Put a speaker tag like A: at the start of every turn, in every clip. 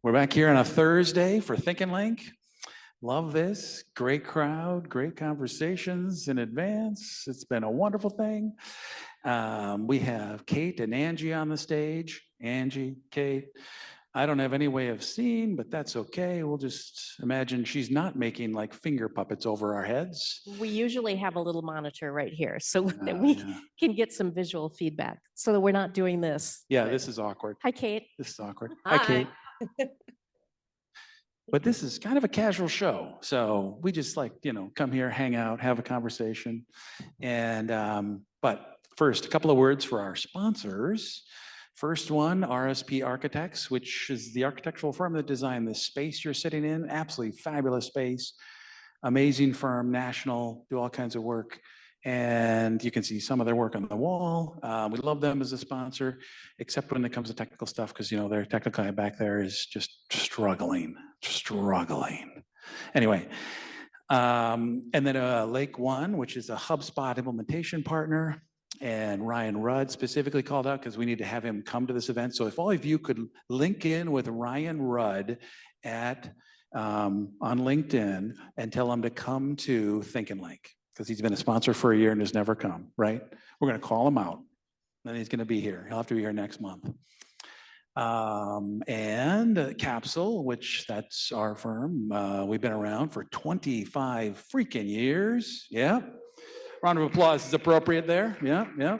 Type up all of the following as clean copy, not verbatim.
A: We're back here on a Thursday for Think and Link. Love this. Great crowd, great conversations in advance. It's been a wonderful thing. We have Kate and Angie on the stage. Angie, Kate. I don't have any way of seeing, but that's okay. We'll just imagine she's not making like finger puppets over our heads.
B: We usually have a little monitor right here so that we can get some visual feedback so that we're not doing this.
A: Yeah, this is awkward.
B: Hi, Kate.
A: This is awkward.
B: Hi,
A: Kate. But this is kind of a casual show. So we just like, come here, hang out, have a conversation. And, but first, a couple of words for our sponsors. First one, RSP Architects, which is the architectural firm that designed this space you're sitting in. Absolutely fabulous space. Amazing firm, national, do all kinds of work. And you can see some of their work on the wall. We love them as a sponsor, except when it comes to technical stuff, because their technical guy back there is just struggling. Anyway, and then Lake One, which is a HubSpot implementation partner. And Ryan Rudd specifically called out because we need to have him come to this event. So if all of you could link in with Ryan Rudd on LinkedIn and tell him to come to Think and Link, because he's been a sponsor for a year and has never come, right? We're going to call him out. Then he's going to be here. He'll have to be here next month. And Capsule, which that's our firm. We've been around for 25 freaking years. Yeah. Round of applause is appropriate there. Yeah.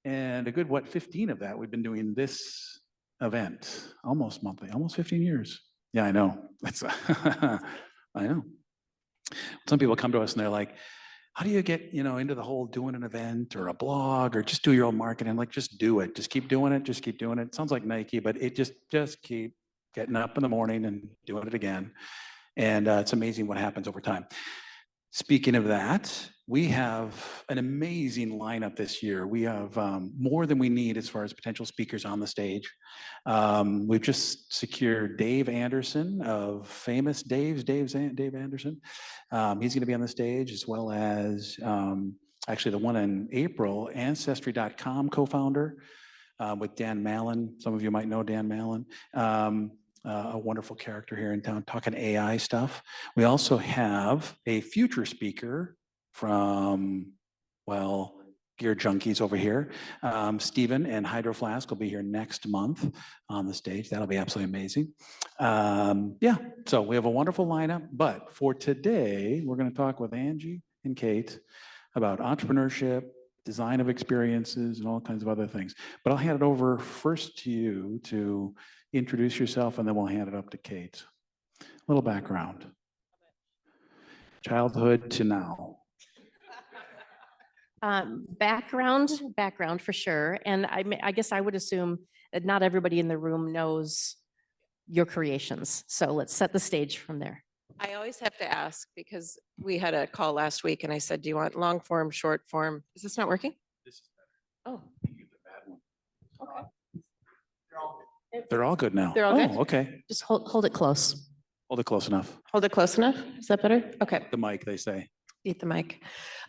A: And a good, 15 of that, we've been doing this event almost monthly, almost 15 years. Yeah, I know. I know. Some people come to us and they're like, how do you get, into the whole doing an event or a blog or just do your own marketing? I'm like, just do it. Just keep doing it. Just keep doing it. It sounds like Nike, but it just keep getting up in the morning and doing it again. And it's amazing what happens over time. Speaking of that, we have an amazing lineup this year. We have more than we need as far as potential speakers on the stage. We've just secured Dave Anderson of Famous Dave Anderson. He's going to be on the stage, as well as actually the one in April, Ancestry.com co-founder with Dan Mallon. Some of you might know Dan Mallon. A wonderful character here in town talking AI stuff. We also have a future speaker from, Gear Junkies over here. Stephen and Hydro Flask will be here next month on the stage. That'll be absolutely amazing. So we have a wonderful lineup, but for today, we're going to talk with Angie and Kate about entrepreneurship, design of experiences, and all kinds of other things. But I'll hand it over first to you to introduce yourself, and then we'll hand it up to Kate. A little background. Childhood to now.
B: Background for sure. And I guess I would assume that not everybody in the room knows your creations. So let's set the stage from there.
C: I always have to ask because we had a call last week and I said, do you want long form, short form? Is this not working?
A: This is better.
C: Oh.
B: Okay.
A: They're all good now.
C: They're all good?
A: Okay.
B: Just hold it close.
A: Hold it close enough.
C: Hold it close enough? Is that better? Okay.
A: The mic, they say.
C: Eat the mic.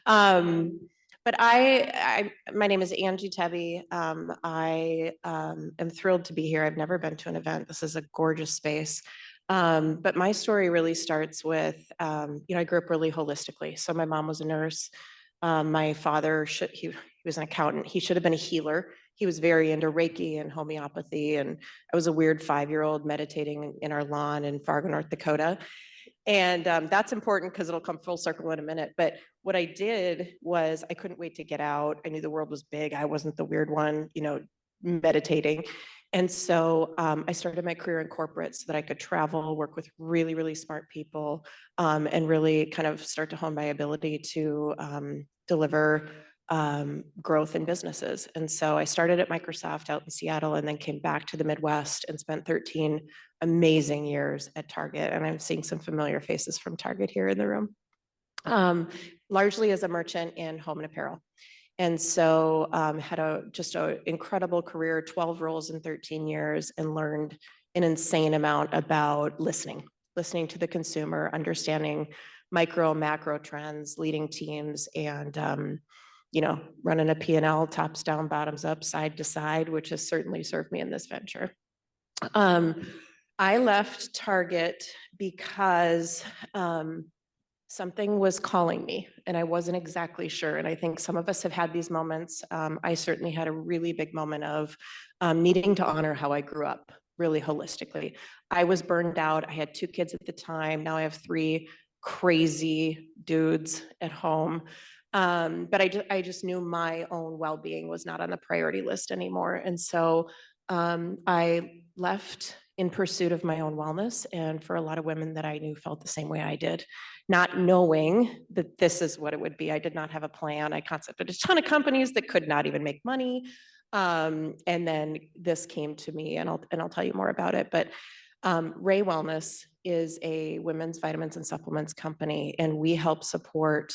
C: But my name is Angie Tebbe. I am thrilled to be here. I've never been to an event. This is a gorgeous space. But my story really starts with, I grew up really holistically. So my mom was a nurse. My father, he was an accountant. He should have been a healer. He was very into Reiki and homeopathy. And I was a weird 5-year-old meditating in our lawn in Fargo, North Dakota. And that's important because it'll come full circle in a minute. But what I did was I couldn't wait to get out. I knew the world was big. I wasn't the weird one, meditating. And so I started my career in corporate so that I could travel, work with really, really smart people, and really kind of start to hone my ability to deliver growth in businesses. And so I started at Microsoft out in Seattle and then came back to the Midwest and spent 13 amazing years at Target. And I'm seeing some familiar faces from Target here in the room, largely as a merchant in home and apparel. And so had just an incredible career, 12 roles in 13 years, and learned an insane amount about listening to the consumer, understanding micro, macro trends, leading teams, and running a P&L tops down, bottoms up, side to side, which has certainly served me in this venture. I left Target because something was calling me and I wasn't exactly sure. And I think some of us have had these moments. I certainly had a really big moment of needing to honor how I grew up really holistically. I was burned out. I had 2 kids at the time. Now I have 3 crazy dudes at home. But I just knew my own well-being was not on the priority list anymore. And so I left in pursuit of my own wellness. And for a lot of women that I knew felt the same way I did, not knowing that this is what it would be. I did not have a plan. I concepted a ton of companies that could not even make money. And then this came to me, and I'll tell you more about it. But Ray Wellness is a women's vitamins and supplements company, and we help support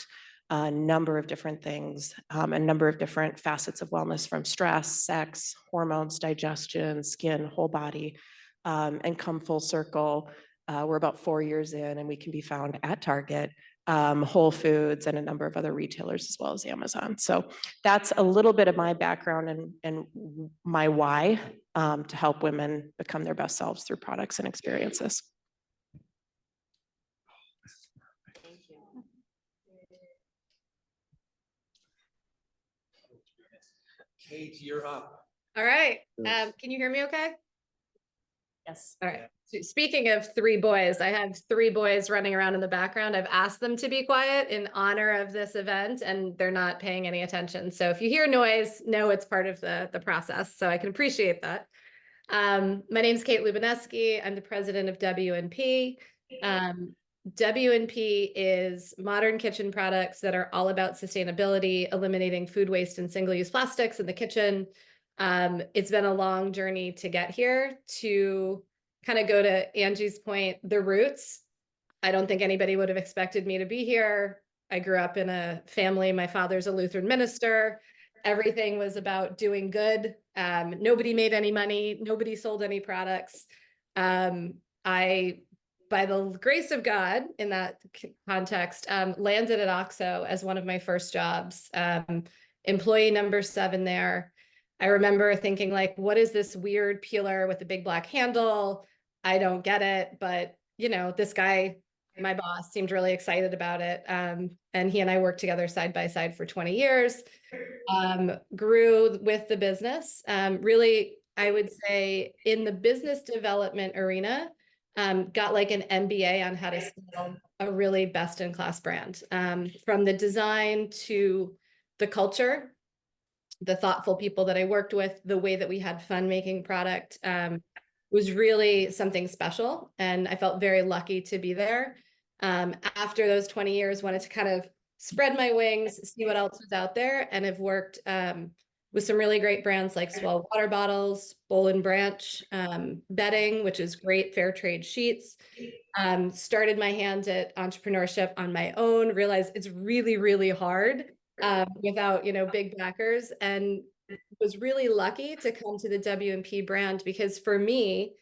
C: a number of different things, a number of different facets of wellness, from stress, sex, hormones, digestion, skin, whole body, and come full circle. We're about 4 years in, and we can be found at Target, Whole Foods, and a number of other retailers, as well as Amazon. So that's a little bit of my background and my why, to help women become their best selves through products and experiences.
A: Kate, you're up.
D: All right. Can you hear me okay?
B: Yes.
D: All right. So speaking of 3 boys, I have 3 boys running around in the background. I've asked them to be quiet in honor of this event, and they're not paying any attention. So if you hear noise, know it's part of the process. So I can appreciate that. My name is Kate Lubenesky. I'm the president of W&P. W&P is modern kitchen products that are all about sustainability, eliminating food waste and single-use plastics in the kitchen. It's been a long journey to get here. To kind of go to Angie's point, the roots. I don't think anybody would have expected me to be here. I grew up in a family. My father's a Lutheran minister. Everything was about doing good. Nobody made any money. Nobody sold any products. I, by the grace of God, in that context, landed at OXO as one of my first jobs. Employee number 7 there. I remember thinking, like, what is this weird peeler with a big black handle? I don't get it, but you know, this guy, my boss, seemed really excited about it. And he and I worked together side by side for 20 years, grew with the business. Really, I would say in the business development arena, got like an MBA on how to scale a really best-in-class brand, from the design to the culture, the thoughtful people that I worked with, the way that we had fun making product, was really something special. And I felt very lucky to be there. After those 20 years, wanted to kind of spread my wings, see what else was out there, and have worked with some really great brands like Swell water bottles, Bowl and Branch, bedding, which is great, fair trade sheets. Started my hand at entrepreneurship on my own, realized it's really, really hard without, you know, big backers, and was really lucky to come to the W&P brand because for me,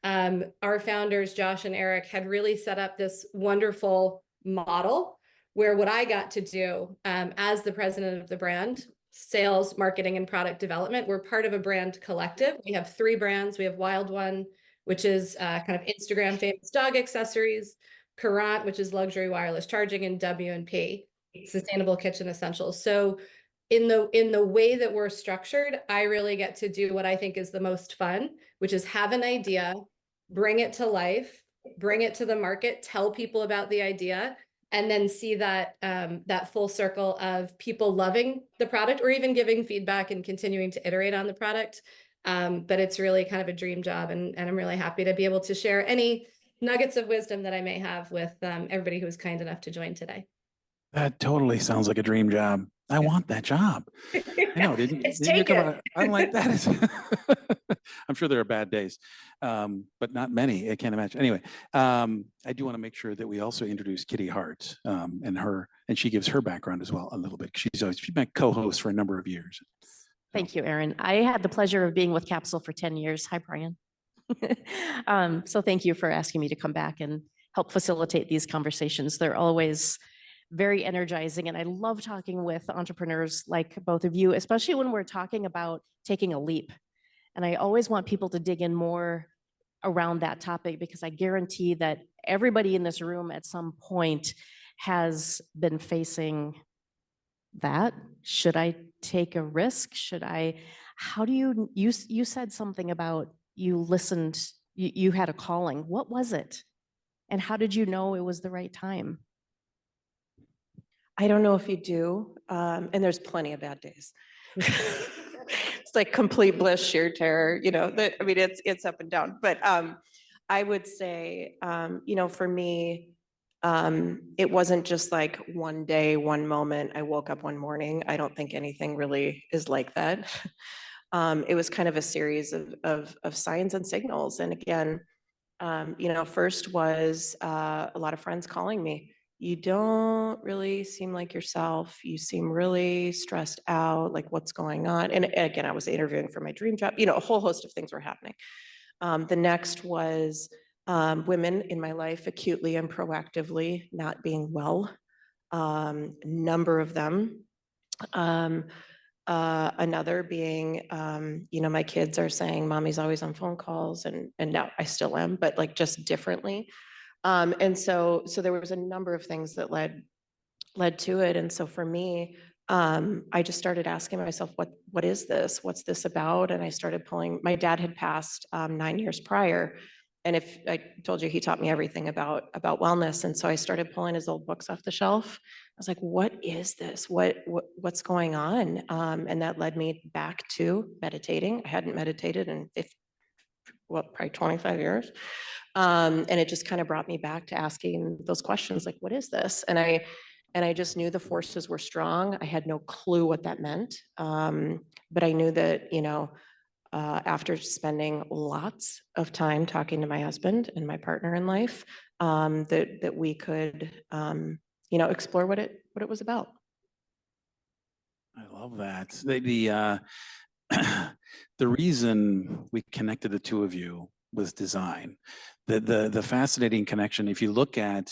D: our founders, Josh and Eric, had really set up this wonderful model where what I got to do as the president of the brand, sales, marketing, and product development, we're part of a brand collective. We have 3 brands. We have Wild One, which is kind of Instagram famous dog accessories, Courant, which is luxury wireless charging, and W&P, sustainable kitchen essentials. So in the way that we're structured, I really get to do what I think is the most fun, which is have an idea, bring it to life, bring it to the market, tell people about the idea, and then see that that full circle of people loving the product or even giving feedback and continuing to iterate on the product. But it's really kind of a dream job, and I'm really happy to be able to share any nuggets of wisdom that I may have with everybody who was kind enough to join today.
A: That totally sounds like a dream job. I want that job. I know. Didn't you come out? I'm like, that is. I'm sure there are bad days, but not many. I can't imagine. Anyway, I do want to make sure that we also introduce Kitty Hart and she gives her background as well a little bit. She's been a co-host for a number of years.
B: Thank you, Erin. I had the pleasure of being with Capsule for 10 years. Hi, Brian. So thank you for asking me to come back and help facilitate these conversations. They're always very energizing. And I love talking with entrepreneurs like both of you, especially when we're talking about taking a leap. And I always want people to dig in more around that topic, because I guarantee that everybody in this room at some point has been facing that. Should I take a risk? How do you said something about you listened, you had a calling. What was it? And how did you know it was the right time?
C: I don't know if you do, and there's plenty of bad days. It's like complete bliss, sheer terror, I mean, it's up and down. But I would say, for me, it wasn't just like one day, one moment. I woke up one morning. I don't think anything really is like that. It was kind of a series of signs and signals. And again, first was a lot of friends calling me. You don't really seem like yourself. You seem really stressed out, like what's going on? And again, I was interviewing for my dream job. A whole host of things were happening. The next was women in my life acutely and proactively not being well. Number of them. Another being, my kids are saying, mommy's always on phone calls, and now I still am, but like just differently. And so there was a number of things that led to it. And so for me, I just started asking myself, what is this? What's this about? And I started pulling, my dad had passed 9 years prior. And if I told you, he taught me everything about wellness. And so I started pulling his old books off the shelf. I was like, what is this? What's going on? And that led me back to meditating. I hadn't meditated in probably 25 years. And it just kind of brought me back to asking those questions, like, what is this? And I just knew the forces were strong. I had no clue what that meant. But I knew that, after spending lots of time talking to my husband and my partner in life, that we could, explore what it was about.
A: I love that. The reason we connected the two of you was design. The fascinating connection, if you look at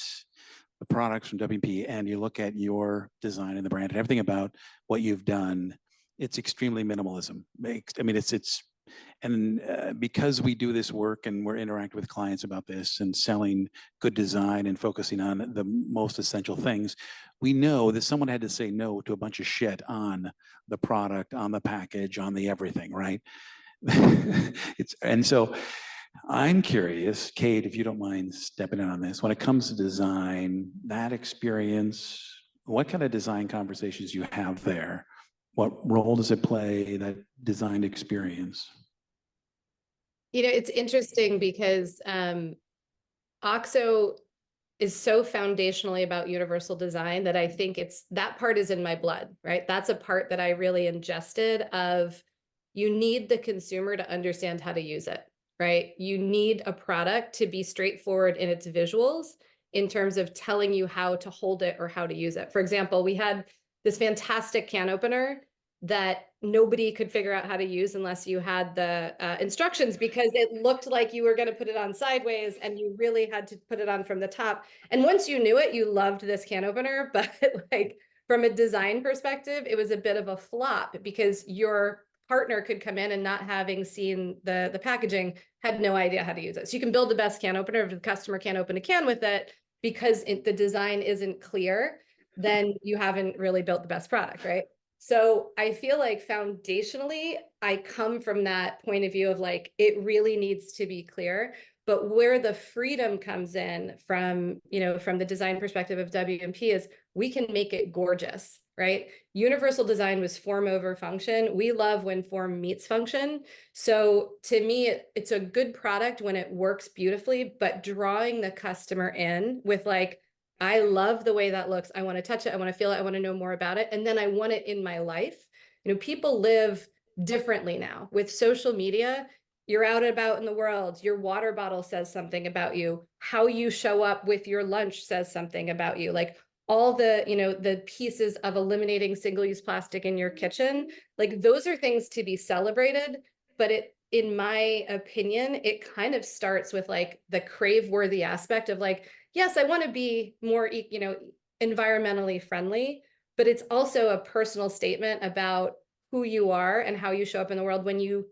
A: the products from WP and you look at your design and the brand and everything about what you've done, it's extremely minimalism. I mean, because we do this work and we're interacting with clients about this and selling good design and focusing on the most essential things, we know that someone had to say no to a bunch of shit on the product, on the package, on the everything, right? And so I'm curious, Kate, if you don't mind stepping in on this, when it comes to design, that experience, what kind of design conversations you have there? What role does it play, that design experience?
D: It's interesting because OXO is so foundationally about universal design that I think that part is in my blood, right? That's a part that I really ingested of, you need the consumer to understand how to use it, right? You need a product to be straightforward in its visuals in terms of telling you how to hold it or how to use it. For example, we had this fantastic can opener that nobody could figure out how to use unless you had the instructions, because it looked like you were going to put it on sideways and you really had to put it on from the top. And once you knew it, you loved this can opener. But like from a design perspective, it was a bit of a flop because your partner could come in and, not having seen the packaging, had no idea how to use it. So you can build the best can opener. If the customer can't open a can with it because the design isn't clear, then you haven't really built the best product, right? So I feel like foundationally, I come from that point of view of like, it really needs to be clear. But where the freedom comes in from, from the design perspective of W&P is we can make it gorgeous, right? Universal design was form over function. We love when form meets function. So to me, it's a good product when it works beautifully, but drawing the customer in with like, I love the way that looks. I want to touch it. I want to feel it. I want to know more about it. And then I want it in my life. People live differently now with social media. You're out and about in the world. Your water bottle says something about you. How you show up with your lunch says something about you. Like all the, the pieces of eliminating single-use plastic in your kitchen, like those are things to be celebrated. But in my opinion, it kind of starts with like the crave-worthy aspect of like, yes, I want to be more, environmentally friendly, but it's also a personal statement about who you are and how you show up in the world when you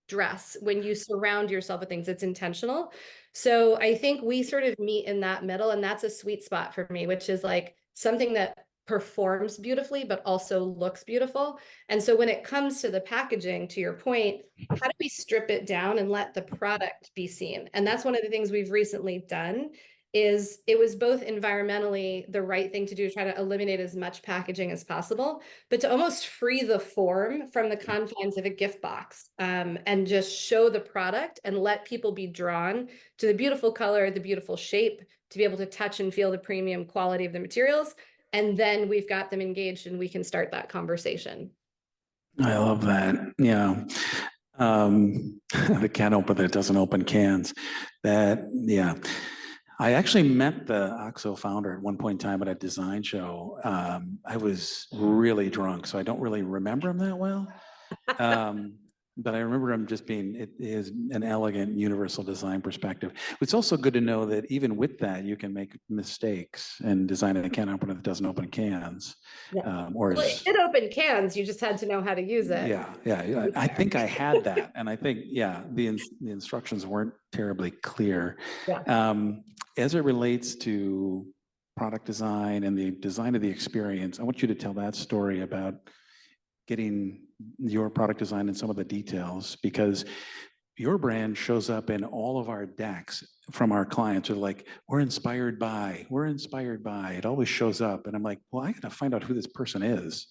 D: dress when you surround yourself with things. It's intentional. So I think we sort of meet in that middle, and that's a sweet spot for me, which is like something that performs beautifully, but also looks beautiful. And so when it comes to the packaging, to your point, how do we strip it down and let the product be seen? And that's one of the things we've recently done. Is it was both environmentally the right thing to do to try to eliminate as much packaging as possible, but to almost free the form from the confines of a gift box, and just show the product and let people be drawn to the beautiful color, the beautiful shape, to be able to touch and feel the premium quality of the materials. And then we've got them engaged and we can start that conversation.
A: I love that. Yeah. The can opener that doesn't open cans. That, yeah. I actually met the OXO founder at one point in time at a design show. I was really drunk, so I don't really remember him that well. But I remember him just being, it is an elegant universal design perspective. It's also good to know that even with that, you can make mistakes and design a can opener that doesn't open cans. Or
D: Well,
A: is,
D: it opened cans, you just had to know how to use it.
A: yeah. I think I had that. And I think, yeah, the instructions weren't terribly clear.
D: Yeah.
A: As it relates to product design and the design of the experience, I want you to tell that story about getting your product design and some of the details, because your brand shows up in all of our decks from our clients. Who are like, we're inspired by. It always shows up. And I'm like, well, I gotta find out who this person is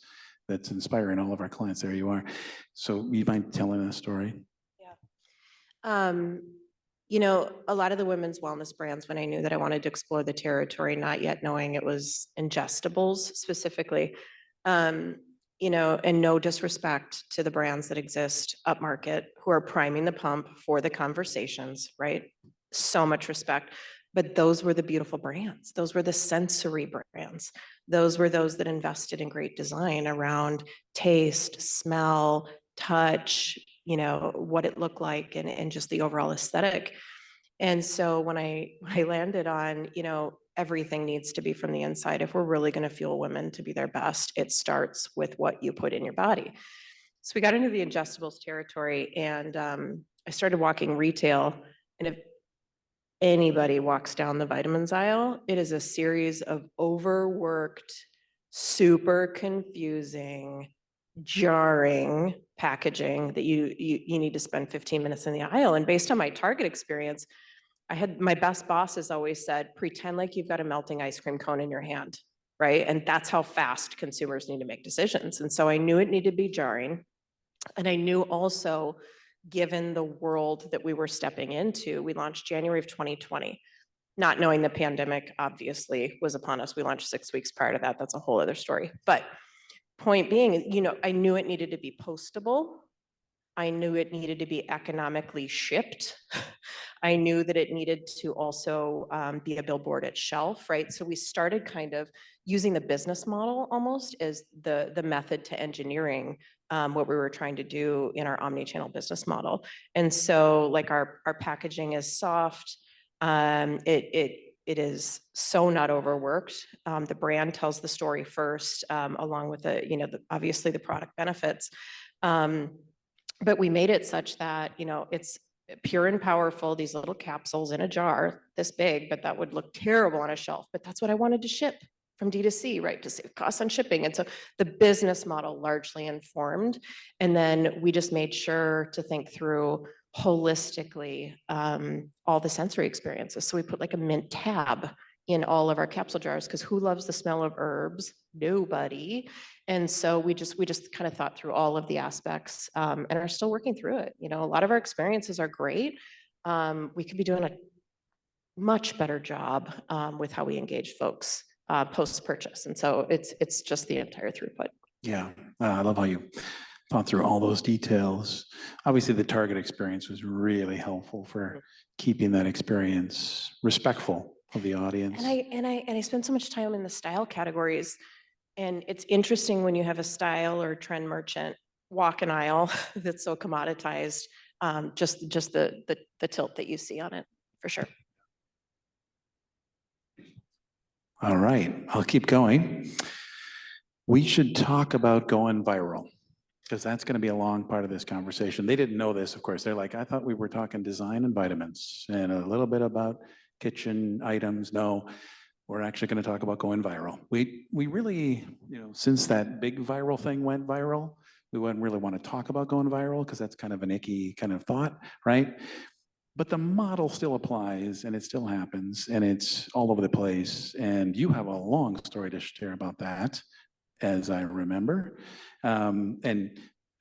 A: that's inspiring all of our clients. There you are. So you mind telling that story?
C: Yeah. You know, a lot of the women's wellness brands, when I knew that I wanted to explore the territory, not yet knowing it was ingestibles specifically, you know, and no disrespect to the brands that exist upmarket who are priming the pump for the conversations, right? So much respect. But those were the beautiful brands. Those were the sensory brands. Those were those that invested in great design around taste, smell, touch, you know, what it looked like, and just the overall aesthetic. And so when I landed on, you know, everything needs to be from the inside. If we're really going to fuel women to be their best, it starts with what you put in your body. So we got into the ingestibles territory, and I started walking retail. And if anybody walks down the vitamins aisle, it is a series of overworked, super confusing, jarring packaging that you need to spend 15 minutes in the aisle. And based on my Target experience, I had my best bosses always said, pretend like you've got a melting ice cream cone in your hand, right? And that's how fast consumers need to make decisions. And so I knew it needed to be jarring. And I knew also, given the world that we were stepping into, we launched January of 2020, not knowing the pandemic obviously was upon us. We launched 6 weeks prior to that. That's a whole other story. But point being, you know, I knew it needed to be postable. I knew it needed to be economically shipped. I knew that it needed to also be a billboard at shelf, right? So we started kind of using the business model almost as the method to engineering what we were trying to do in our omni-channel business model. And so like our packaging is soft. It is so not overworked. The brand tells the story first, along with the, you know, obviously the product benefits. But we made it such that, you know, it's pure and powerful, these little capsules in a jar this big, but that would look terrible on a shelf. But that's what I wanted to ship from D2C, right? To save costs on shipping. And so the business model largely informed. And then we just made sure to think through holistically all the sensory experiences. So we put like a mint tab in all of our capsule jars, because who loves the smell of herbs? Nobody. And so we just kind of thought through all of the aspects and are still working through it. You know, a lot of our experiences are great. We could be doing a much better job with how we engage folks post-purchase. And so it's just the entire throughput.
A: Yeah, I love how you thought through all those details. Obviously, the Target experience was really helpful for keeping that experience respectful of the audience.
C: And I spend so much time in the style categories. And it's interesting when you have a style or trend merchant walk an aisle that's so commoditized, just the tilt that you see on it, for sure.
A: All right, I'll keep going. We should talk about going viral. because that's going to be a long part of this conversation. They didn't know this, of course. They're like, I thought we were talking design and vitamins and a little bit about kitchen items. No, we're actually going to talk about going viral. We really, since that big viral thing went viral, we wouldn't really want to talk about going viral because that's kind of an icky kind of thought, right? But the model still applies and it still happens and it's all over the place. And you have a long story to share about that, as I remember. And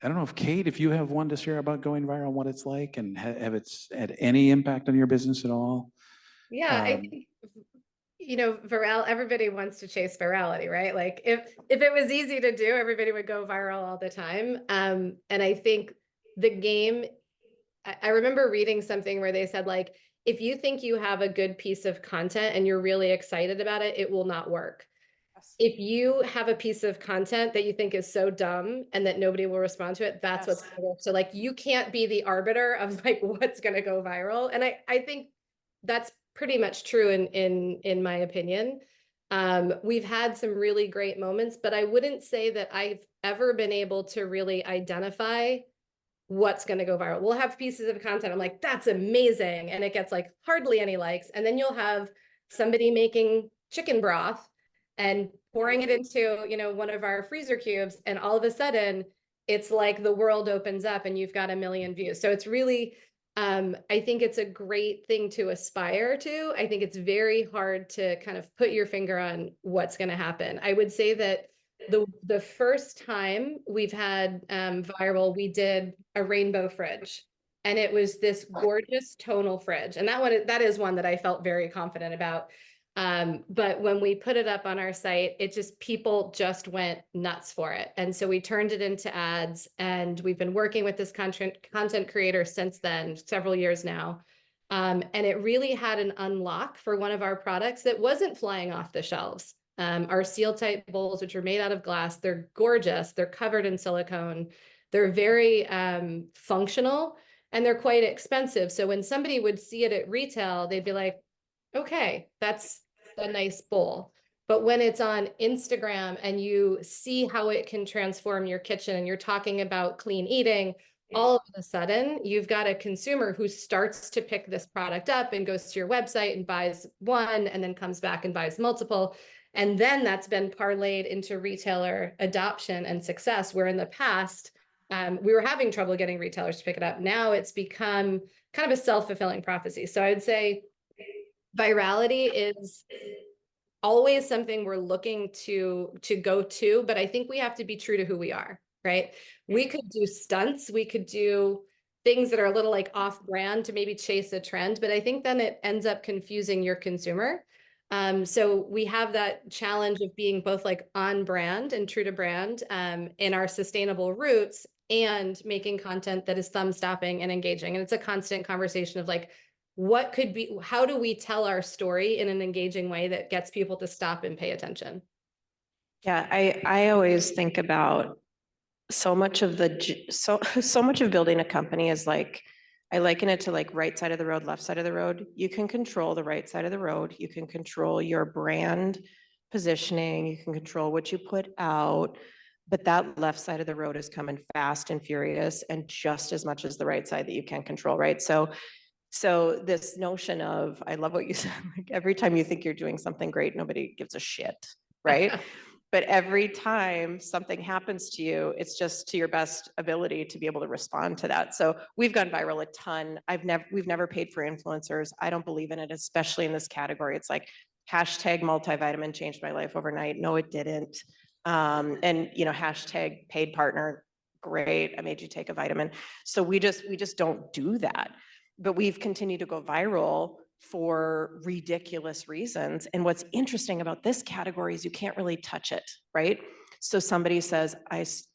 A: I don't know if Kate, if you have one to share about going viral, what it's like and have it's had any impact on your business at all?
D: Yeah, I think, viral, everybody wants to chase virality, right? Like if it was easy to do, everybody would go viral all the time. And I think the game, I remember reading something where they said, like, if you think you have a good piece of content and you're really excited about it, it will not work. If you have a piece of content that you think is so dumb and that nobody will respond to it, that's what's going to work. So like, you can't be the arbiter of like what's going to go viral. And I think that's pretty much true in my opinion. We've had some really great moments, but I wouldn't say that I've ever been able to really identify what's going to go viral. We'll have pieces of content. I'm like, that's amazing. And it gets like hardly any likes. And then you'll have somebody making chicken broth and pouring it into, one of our freezer cubes. And all of a sudden it's like the world opens up and you've got 1 million views. So it's really, I think it's a great thing to aspire to. I think it's very hard to kind of put your finger on what's going to happen. I would say that the first time we've had viral, we did a rainbow fridge, and it was this gorgeous tonal fridge, and that is one that I felt very confident about. But when we put it up on our site, people just went nuts for it, and so we turned it into ads, and we've been working with this content creator since then, several years now. And it really had an unlock for one of our products that wasn't flying off the shelves. Our seal type bowls, which are made out of glass, they're gorgeous. They're covered in silicone. They're very functional and they're quite expensive. So when somebody would see it at retail, they'd be like, okay, that's a nice bowl. But when it's on Instagram and you see how it can transform your kitchen and you're talking about clean eating, all of a sudden you've got a consumer who starts to pick this product up and goes to your website and buys one and then comes back and buys multiple. And then that's been parlayed into retailer adoption and success, where in the past, we were having trouble getting retailers to pick it up. Now it's become kind of a self-fulfilling prophecy. So I would say virality is always something we're looking to go to, but I think we have to be true to who we are, right? We could do stunts, we could do things that are a little like off brand to maybe chase a trend, but I think then it ends up confusing your consumer. So we have that challenge of being both like on brand and true to brand in our sustainable roots, and making content that is thumb stopping and engaging. And it's a constant conversation of like, how do we tell our story in an engaging way that gets people to stop and pay attention?
C: Yeah, I always think about so much of building a company is like, I liken it to like right side of the road, left side of the road. You can control the right side of the road. You can control your brand positioning. You can control what you put out, but that left side of the road is coming fast and furious, and just as much as the right side that you can control, right? So this notion of, I love what you said, like every time you think you're doing something great, nobody gives a shit, right? But every time something happens to you, it's just to your best ability to be able to respond to that. So we've gone viral a ton. We've never paid for influencers. I don't believe in it, especially in this category. It's like hashtag multivitamin changed my life overnight. No, it didn't. And hashtag paid partner, great, I made you take a vitamin. So we just don't do that. But we've continued to go viral for ridiculous reasons. And what's interesting about this category is you can't really touch it, right? So somebody says, is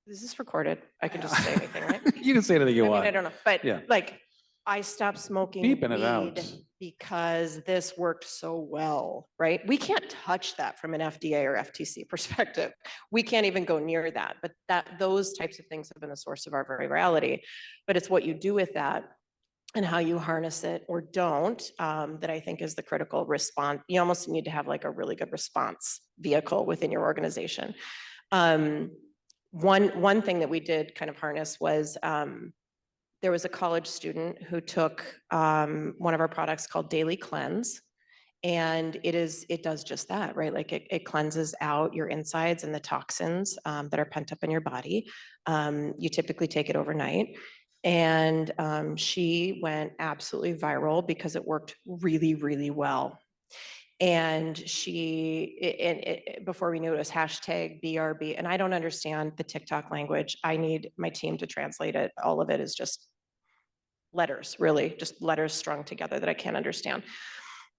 C: this recorded? I can just say anything, right?
A: You can say anything you want.
C: I don't know, but
A: yeah.
C: like, I stopped smoking
A: Beeping
C: weed
A: it out
C: because this worked so well, right? We can't touch that from an FDA or FTC perspective. We can't even go near that, but those types of things have been a source of our virality. But it's what you do with that and how you harness it or don't, that I think is the critical response. You almost need to have like a really good response vehicle within your organization. one thing that we did kind of harness was there was a college student who took one of our products called Daily Cleanse. And it does just that, right? Like it cleanses out your insides and the toxins that are pent up in your body. You typically take it overnight. And she went absolutely viral because it worked really, really well. And before we knew it was hashtag BRB. And I don't understand the TikTok language. I need my team to translate it. All of it is just letters, really, just letters strung together that I can't understand.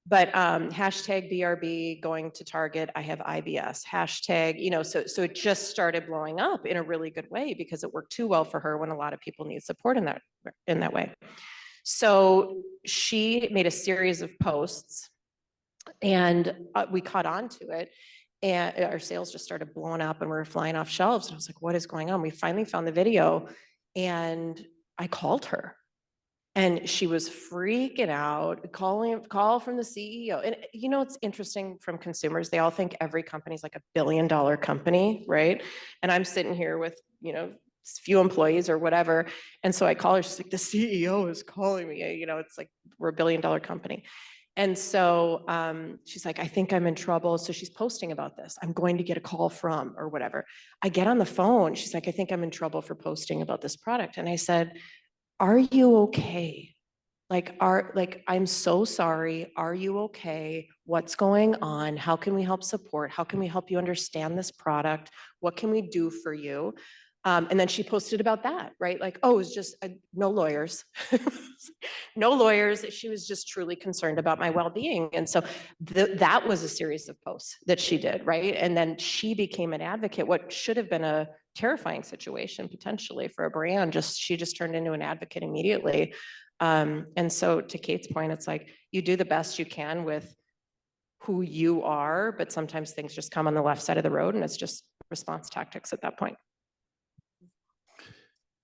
C: But hashtag BRB, going to Target, I have IBS, hashtag, so it just started blowing up in a really good way because it worked too well for her when a lot of people need support in that way. So she made a series of posts and we caught on to it. And our sales just started blowing up and we were flying off shelves. And I was like, what is going on? We finally found the video and I called her. And she was freaking out, call from the CEO. And it's interesting from consumers. They all think every company is like $1 billion company, right? And I'm sitting here with, few employees or whatever. And so I call her, she's like, the CEO is calling me. It's like, we're $1 billion company. And so she's like, I think I'm in trouble. So she's posting about this. I'm going to get a call from or whatever. I get on the phone. She's like, I think I'm in trouble for posting about this product. And I said, are you okay? I'm so sorry. Are you okay? What's going on? How can we help support? How can we help you understand this product? What can we do for you? And then she posted about that, right? Like, oh, it was just no lawyers, no lawyers. She was just truly concerned about my well-being. And so that was a series of posts that she did, right? And then she became an advocate, what should have been a terrifying situation potentially for a brand. She just turned into an advocate immediately. And so to Kate's point, it's like, you do the best you can with who you are, but sometimes things just come on the left side of the road and it's just response tactics at that point.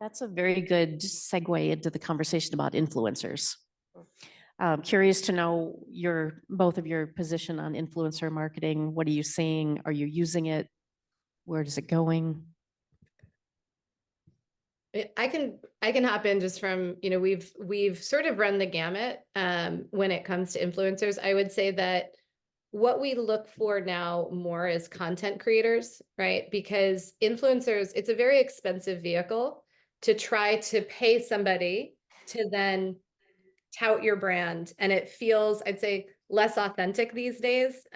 B: That's a very good segue into the conversation about influencers. Curious to know both of your position on influencer marketing. What are you seeing? Are you using it? Where is it going?
D: I can hop in just from, we've sort of run the gamut when it comes to influencers. I would say that what we look for now more is content creators, right? Because influencers, it's a very expensive vehicle to try to pay somebody to then tout your brand. And it feels, I'd say, less authentic these days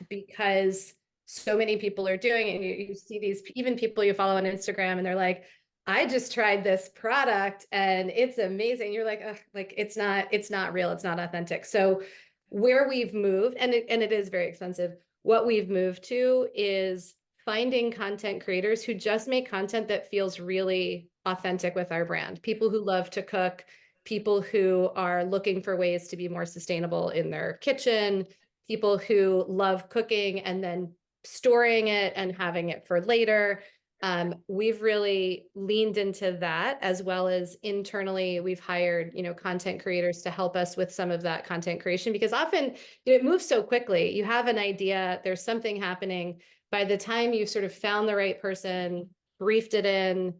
D: because so many people are doing it. And you see these, even people you follow on Instagram, and they're like, I just tried this product and it's amazing. You're like, ugh, like it's not real. It's not authentic. So where we've moved, and it is very expensive, what we've moved to is finding content creators who just make content that feels really authentic with our brand. People who love to cook, people who are looking for ways to be more sustainable in their kitchen, people who love cooking and then storing it and having it for later. We've really leaned into that, as well as internally we've hired, content creators to help us with some of that content creation, because often it moves so quickly. You have an idea, there's something happening. By the time you've sort of found the right person, briefed it in,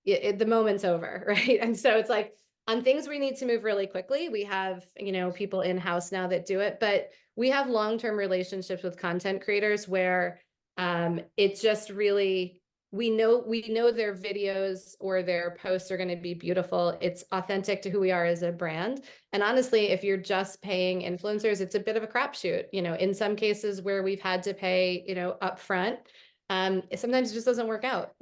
D: the moment's over, right? And so it's like, on things we need to move really quickly, we have, people in-house now that do it, but we have long-term relationships with content creators where it just really, we know their videos or their posts are going to be beautiful. It's authentic to who we are as a brand. And honestly, if you're just paying influencers, it's a bit of a crapshoot. In some cases where we've had to pay, upfront, sometimes it just doesn't work out.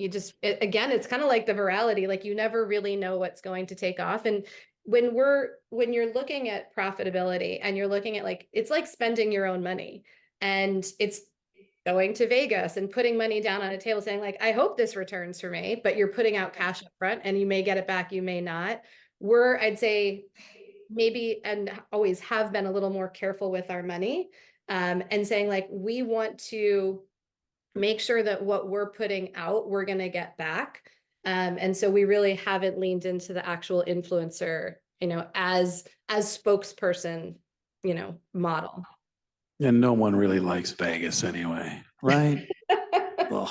D: Again, it's kind of like the virality, like you never really know what's going to take off. And when you're looking at profitability and you're looking at it's like spending your own money, and it's going to Vegas and putting money down on a table saying I hope this returns for me, but you're putting out cash up front and you may get it back, you may not. I'd say maybe, and always have been, a little more careful with our money and saying we want to make sure that what we're putting out, we're going to get back. And so we really haven't leaned into the actual influencer, as spokesperson, model.
A: And no one really likes Vegas anyway, right? Ugh.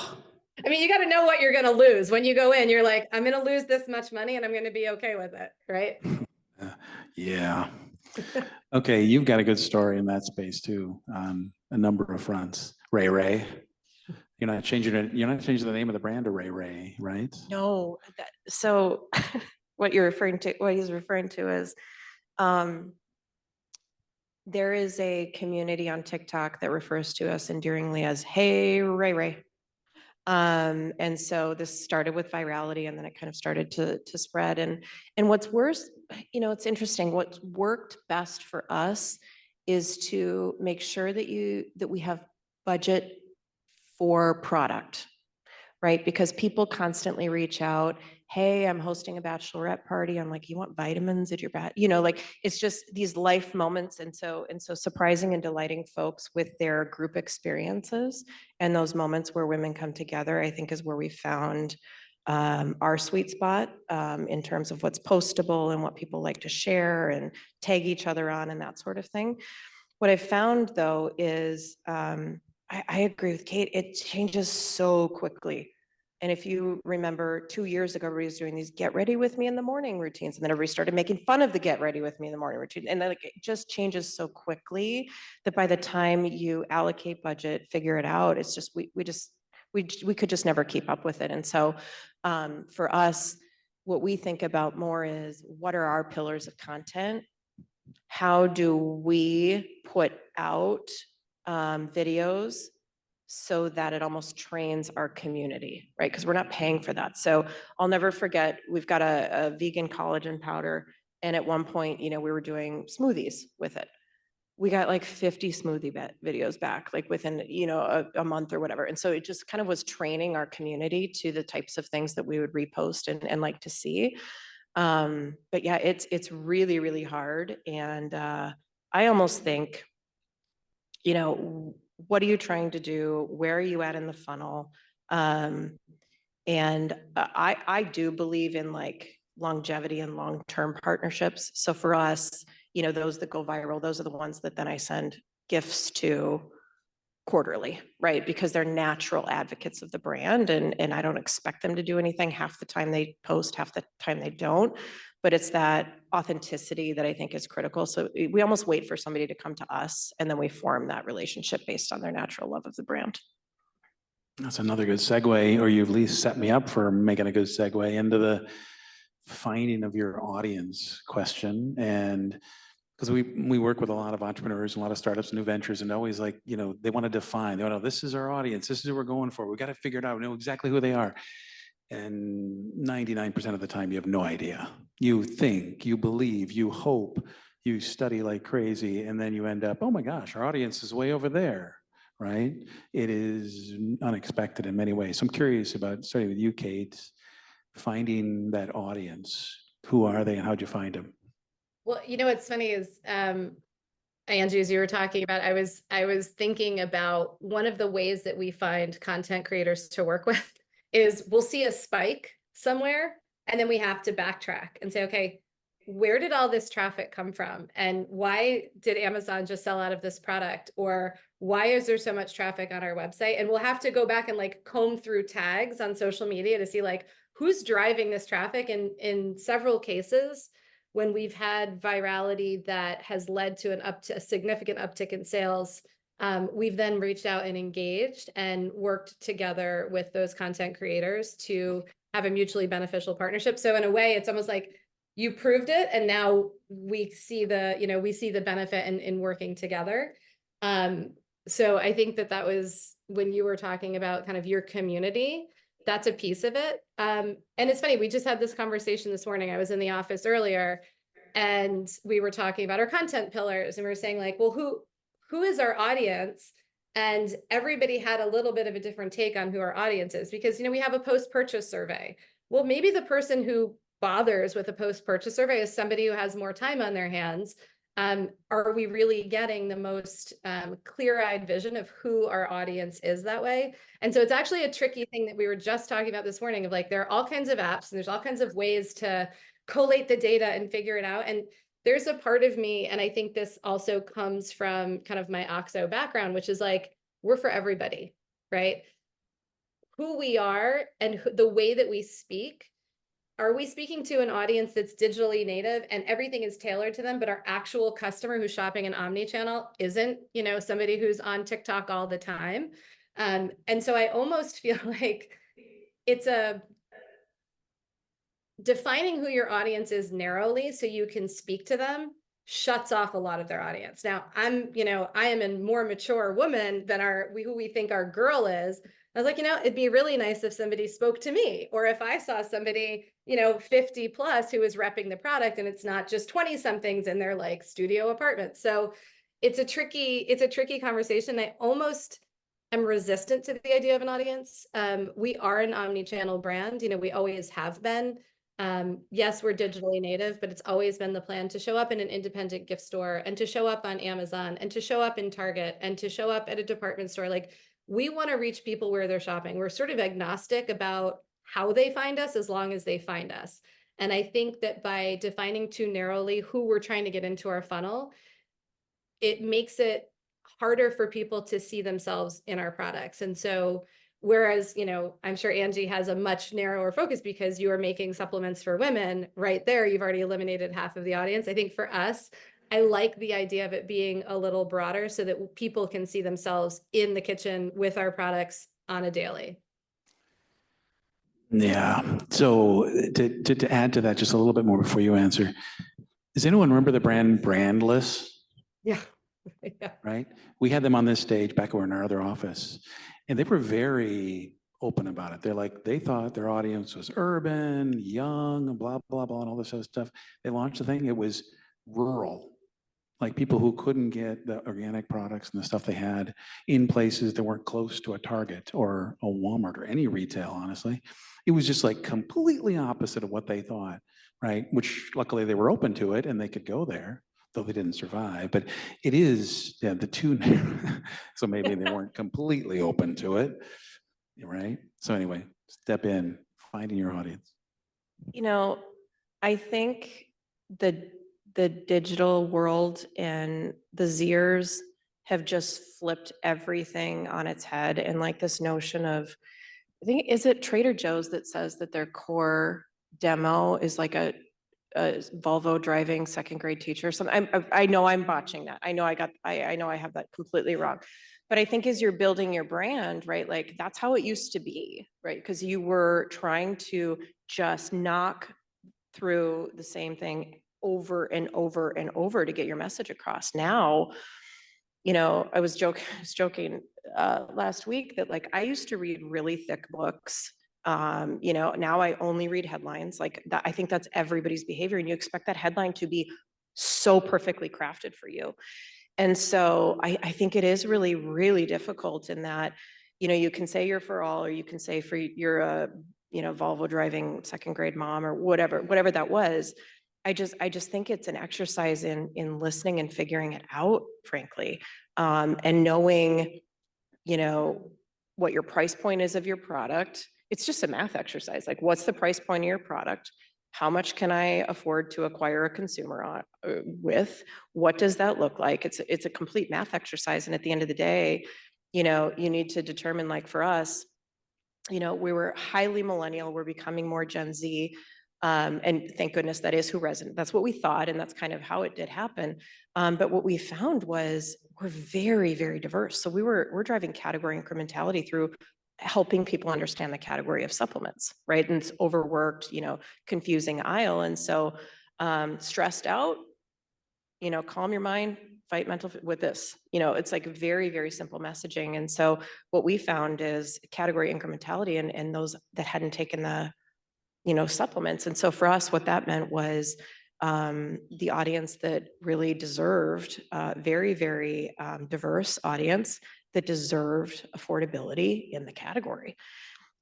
D: I mean, you got to know what you're going to lose when you go in. You're like, I'm going to lose this much money and I'm going to be okay with it, right?
A: Yeah. Okay, you've got a good story in that space too, on a number of fronts. Ray Ray. You're not changing it. You're not changing the name of the brand to Ray Ray, right?
C: No, so what you're referring to, what he's referring to is, there is a community on TikTok that refers to us endearingly as "Hey Ray Ray." And so this started with virality, and then it kind of started to spread. And what's worse, it's interesting. What's worked best for us is to make sure that we have budget for product, right? Because people constantly reach out, hey, I'm hosting a bachelorette party. I'm like, you want vitamins at your like it's just these life moments. And so surprising and delighting folks with their group experiences and those moments where women come together, I think is where we found our sweet spot in terms of what's postable and what people like to share and tag each other on and that sort of thing. What I found though is I agree with Kate, it changes so quickly. And if you remember 2 years ago, everybody was doing these get ready with me in the morning routines. And then everybody started making fun of the get ready with me in the morning routine. And then it just changes so quickly that by the time you allocate budget, figure it out, it's just, we could just never keep up with it. And so for us, what we think about more is what are our pillars of content? How do we put out videos so that it almost trains our community, right? Because we're not paying for that. So I'll never forget, we've got a vegan collagen powder. And at one point, we were doing smoothies with it. We got like 50 smoothie videos back, like within, a month or whatever. And so it just kind of was training our community to the types of things that we would repost and like to see. But yeah, it's really, really hard. And I almost think, what are you trying to do? Where are you at in the funnel? And I do believe in like longevity and long-term partnerships. So for us, those that go viral, those are the ones that then I send gifts to quarterly, right? Because they're natural advocates of the brand, and I don't expect them to do anything. Half the time they post, half the time they don't. But it's that authenticity that I think is critical. So we almost wait for somebody to come to us, and then we form that relationship based on their natural love of the brand.
A: That's another good segue, or you at least set me up for making a good segue into the finding of your audience question. And because we work with a lot of entrepreneurs, a lot of startups, new ventures, and always like, they want to define, they want to know, this is our audience, this is who we're going for. We got to figure it out, know exactly who they are. And 99% of the time, you have no idea. You think, you believe, you hope, you study like crazy, and then you end up, oh my gosh, our audience is way over there, right? It is unexpected in many ways. So I'm curious about, starting with you, Kate, finding that audience. Who are they and how'd you find them?
D: Well, what's funny is, Angie, as you were talking about, I was thinking about one of the ways that we find content creators to work with is we'll see a spike somewhere and then we have to backtrack and say, okay, where did all this traffic come from? And why did Amazon just sell out of this product? Or why is there so much traffic on our website? And we'll have to go back and like comb through tags on social media to see like who's driving this traffic. And in several cases, when we've had virality that has led to a significant uptick in sales, we've then reached out and engaged and worked together with those content creators to have a mutually beneficial partnership. So in a way, it's almost like you proved it, and now we see the benefit in working together. So I think that was when you were talking about kind of your community, that's a piece of it. And it's funny, we just had this conversation this morning. I was in the office earlier and we were talking about our content pillars, and we were saying like, well, who is our audience? And everybody had a little bit of a different take on who our audience is, because, we have a post-purchase survey. Well, maybe the person who bothers with a post-purchase survey is somebody who has more time on their hands. Are we really getting the most clear-eyed vision of who our audience is that way? And so it's actually a tricky thing that we were just talking about this morning of like, there are all kinds of apps and there's all kinds of ways to collate the data and figure it out. And there's a part of me, and I think this also comes from kind of my OXO background, which is like, we're for everybody, right? who we are and the way that we speak. Are we speaking to an audience that's digitally native and everything is tailored to them, but our actual customer who's shopping in omni-channel isn't, you know, somebody who's on TikTok all the time? And so I almost feel like it's a defining who your audience is narrowly so you can speak to them shuts off a lot of their audience. Now, you know, I am a more mature woman than who we think our girl is. I was like, you know, it'd be really nice if somebody spoke to me, or if I saw somebody, you know, 50 plus who is repping the product, and it's not just 20 somethings in their like studio apartment. So it's a tricky conversation. I almost am resistant to the idea of an audience. We are an omni-channel brand, you know, we always have been. Yes, we're digitally native, but it's always been the plan to show up in an independent gift store, and to show up on Amazon, and to show up in Target, and to show up at a department store. Like, we want to reach people where they're shopping. We're sort of agnostic about how they find us as long as they find us. And I think that by defining too narrowly who we're trying to get into our funnel, it makes it harder for people to see themselves in our products. And so whereas, you know, I'm sure Angie has a much narrower focus because you are making supplements for women right there. You've already eliminated half of the audience. I think for us, I like the idea of it being a little broader so that people can see themselves in the kitchen with our products on a daily.
A: Yeah. So to add to that just a little bit more before you answer, does anyone remember the brand Brandless?
D: Yeah. Yeah.
A: Right? We had them on this stage back in our other office, and they were very open about it. They're like, they thought their audience was urban, young, blah, blah, blah, and all this other stuff. They launched the thing. It was rural, like people who couldn't get the organic products and the stuff they had in places that weren't close to a Target or a Walmart or any retail, honestly. It was just like completely opposite of what they thought, right? Which luckily they were open to it and they could go there, though they didn't survive. But it is, yeah, the two, so maybe they weren't completely open to it, right? So anyway, step in, finding your audience.
C: You know, I think the digital world and the Zers have just flipped everything on its head. And like this notion of, I think, is it Trader Joe's that says that their core demo is like a Volvo driving second grade teacher or something? I know I'm botching that. I know I have that completely wrong. But I think as you're building your brand, right, like that's how it used to be, right? Because you were trying to just knock through the same thing over and over and over to get your message across. Now, you know, I was joking last week that like I used to read really thick books. You know, now I only read headlines. Like that, I think that's everybody's behavior, and you expect that headline to be so perfectly crafted for you. And so I think it is really, really difficult in that, you know, you can say you're for all, or you can say you're a, you know, Volvo driving second grade mom or whatever that was. I just think it's an exercise in listening and figuring it out, frankly, and knowing, you know, what your price point is of your product. It's just a math exercise. Like, what's the price point of your product? How much can I afford to acquire a consumer with? What does that look like? It's a complete math exercise. And at the end of the day, you know, you need to determine, like for us, you know, we were highly millennial, we're becoming more Gen Z. And thank goodness that is who resonated. That's what we thought, and that's kind of how it did happen. But what we found was we're very, very diverse. So we're driving category incrementality through helping people understand the category of supplements, right? And it's overworked, you know, confusing aisle. And so stressed out, you know, calm your mind, fight mental with this. You know, it's like very, very simple messaging. And so what we found is category incrementality and those that hadn't taken the, you know, supplements. And so for us, what that meant was the audience that really deserved, very, very diverse audience that deserved affordability in the category.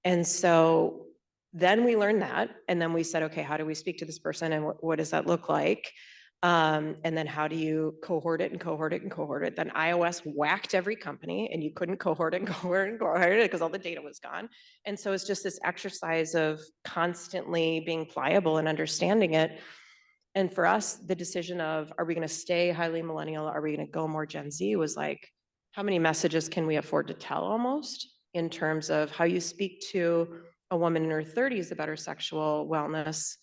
C: And so then we learned that, and then we said, okay, how do we speak to this person, and what does that look like? And then how do you cohort it and cohort it and cohort it? Then iOS whacked every company, and you couldn't cohort it and cohort it and cohort it because all the data was gone. And so it's just this exercise of constantly being pliable and understanding it. And for us, the decision of, are we going to stay highly millennial? Are we going to go more Gen Z? Was like, how many messages can we afford to tell almost? in terms of how you speak to a woman in her 30s about her sexual wellness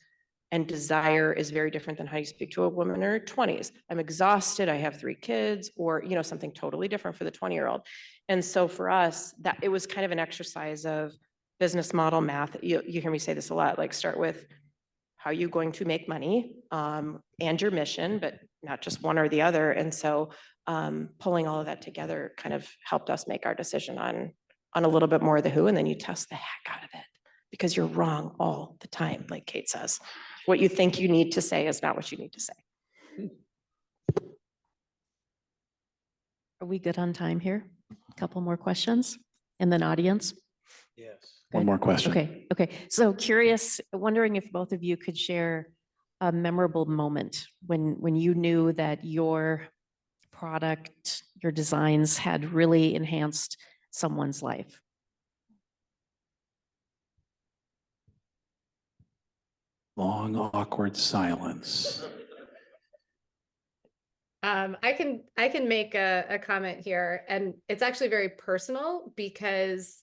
C: and desire is very different than how you speak to a woman in her 20s. I'm exhausted, I have 3 kids, or something totally different for the 20-year-old. And so for us, that it was kind of an exercise of business model math. You hear me say this a lot, like start with how are you going to make money and your mission, but not just one or the other. And so pulling all of that together kind of helped us make our decision on a little bit more of the who, and then you test the heck out of it because you're wrong all the time, like Kate says. What you think you need to say is not what you need to say.
B: Are we good on time here? A couple more questions? And then audience?
A: Yes. One more question.
B: Okay. So curious, wondering if both of you could share a memorable moment when you knew that your product, your designs had really enhanced someone's life.
A: Long, awkward silence.
D: I can make a comment here, and it's actually very personal because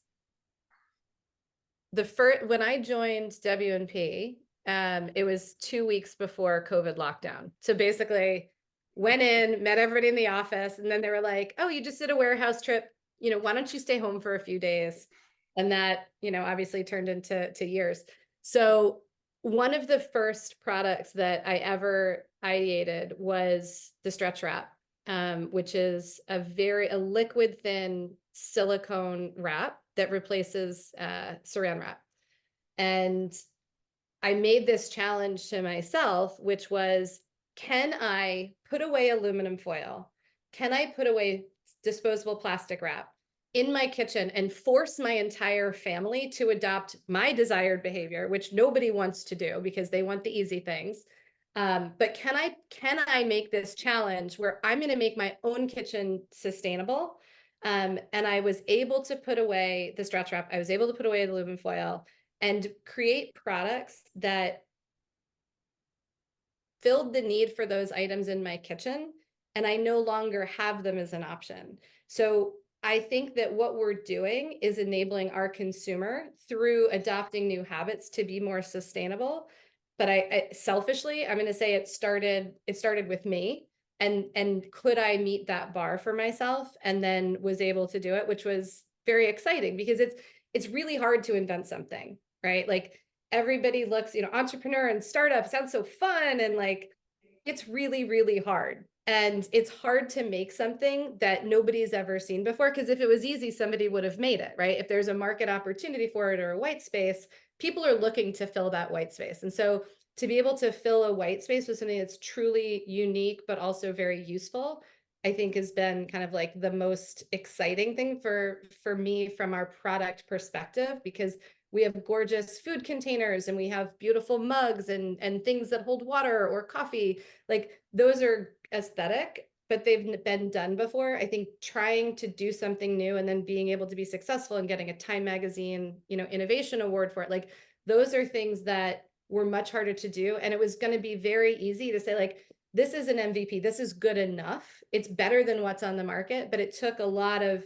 D: when I joined W&P, it was 2 weeks before COVID lockdown. So basically went in, met everybody in the office, and then they were like, oh, you just did a warehouse trip. Why don't you stay home for a few days? And that, obviously turned into years. So one of the first products that I ever ideated was the stretch wrap, which is a liquid thin silicone wrap that replaces saran wrap. And I made this challenge to myself, which was, can I put away aluminum foil? Can I put away disposable plastic wrap in my kitchen and force my entire family to adopt my desired behavior, which nobody wants to do because they want the easy things. But can I make this challenge where I'm going to make my own kitchen sustainable? And I was able to put away the stretch wrap. I was able to put away the aluminum foil and create products that filled the need for those items in my kitchen. And I no longer have them as an option. So I think that what we're doing is enabling our consumer through adopting new habits to be more sustainable. But I selfishly, I'm going to say it started with me, and could I meet that bar for myself, and then was able to do it, which was very exciting because it's really hard to invent something, right? Like everybody looks, entrepreneur and startup sounds so fun, and like it's really, really hard. And it's hard to make something that nobody's ever seen before, because if it was easy, somebody would have made it, right? If there's a market opportunity for it or a white space, people are looking to fill that white space. And so to be able to fill a white space with something that's truly unique, but also very useful, I think has been kind of like the most exciting thing for me from our product perspective, because we have gorgeous food containers and we have beautiful mugs and things that hold water or coffee. Like those are aesthetic, but they've been done before. I think trying to do something new and then being able to be successful and getting a Time Magazine, innovation award for it, like those are things that were much harder to do. And it was going to be very easy to say, like, this is an MVP, this is good enough, it's better than what's on the market. But it took a lot of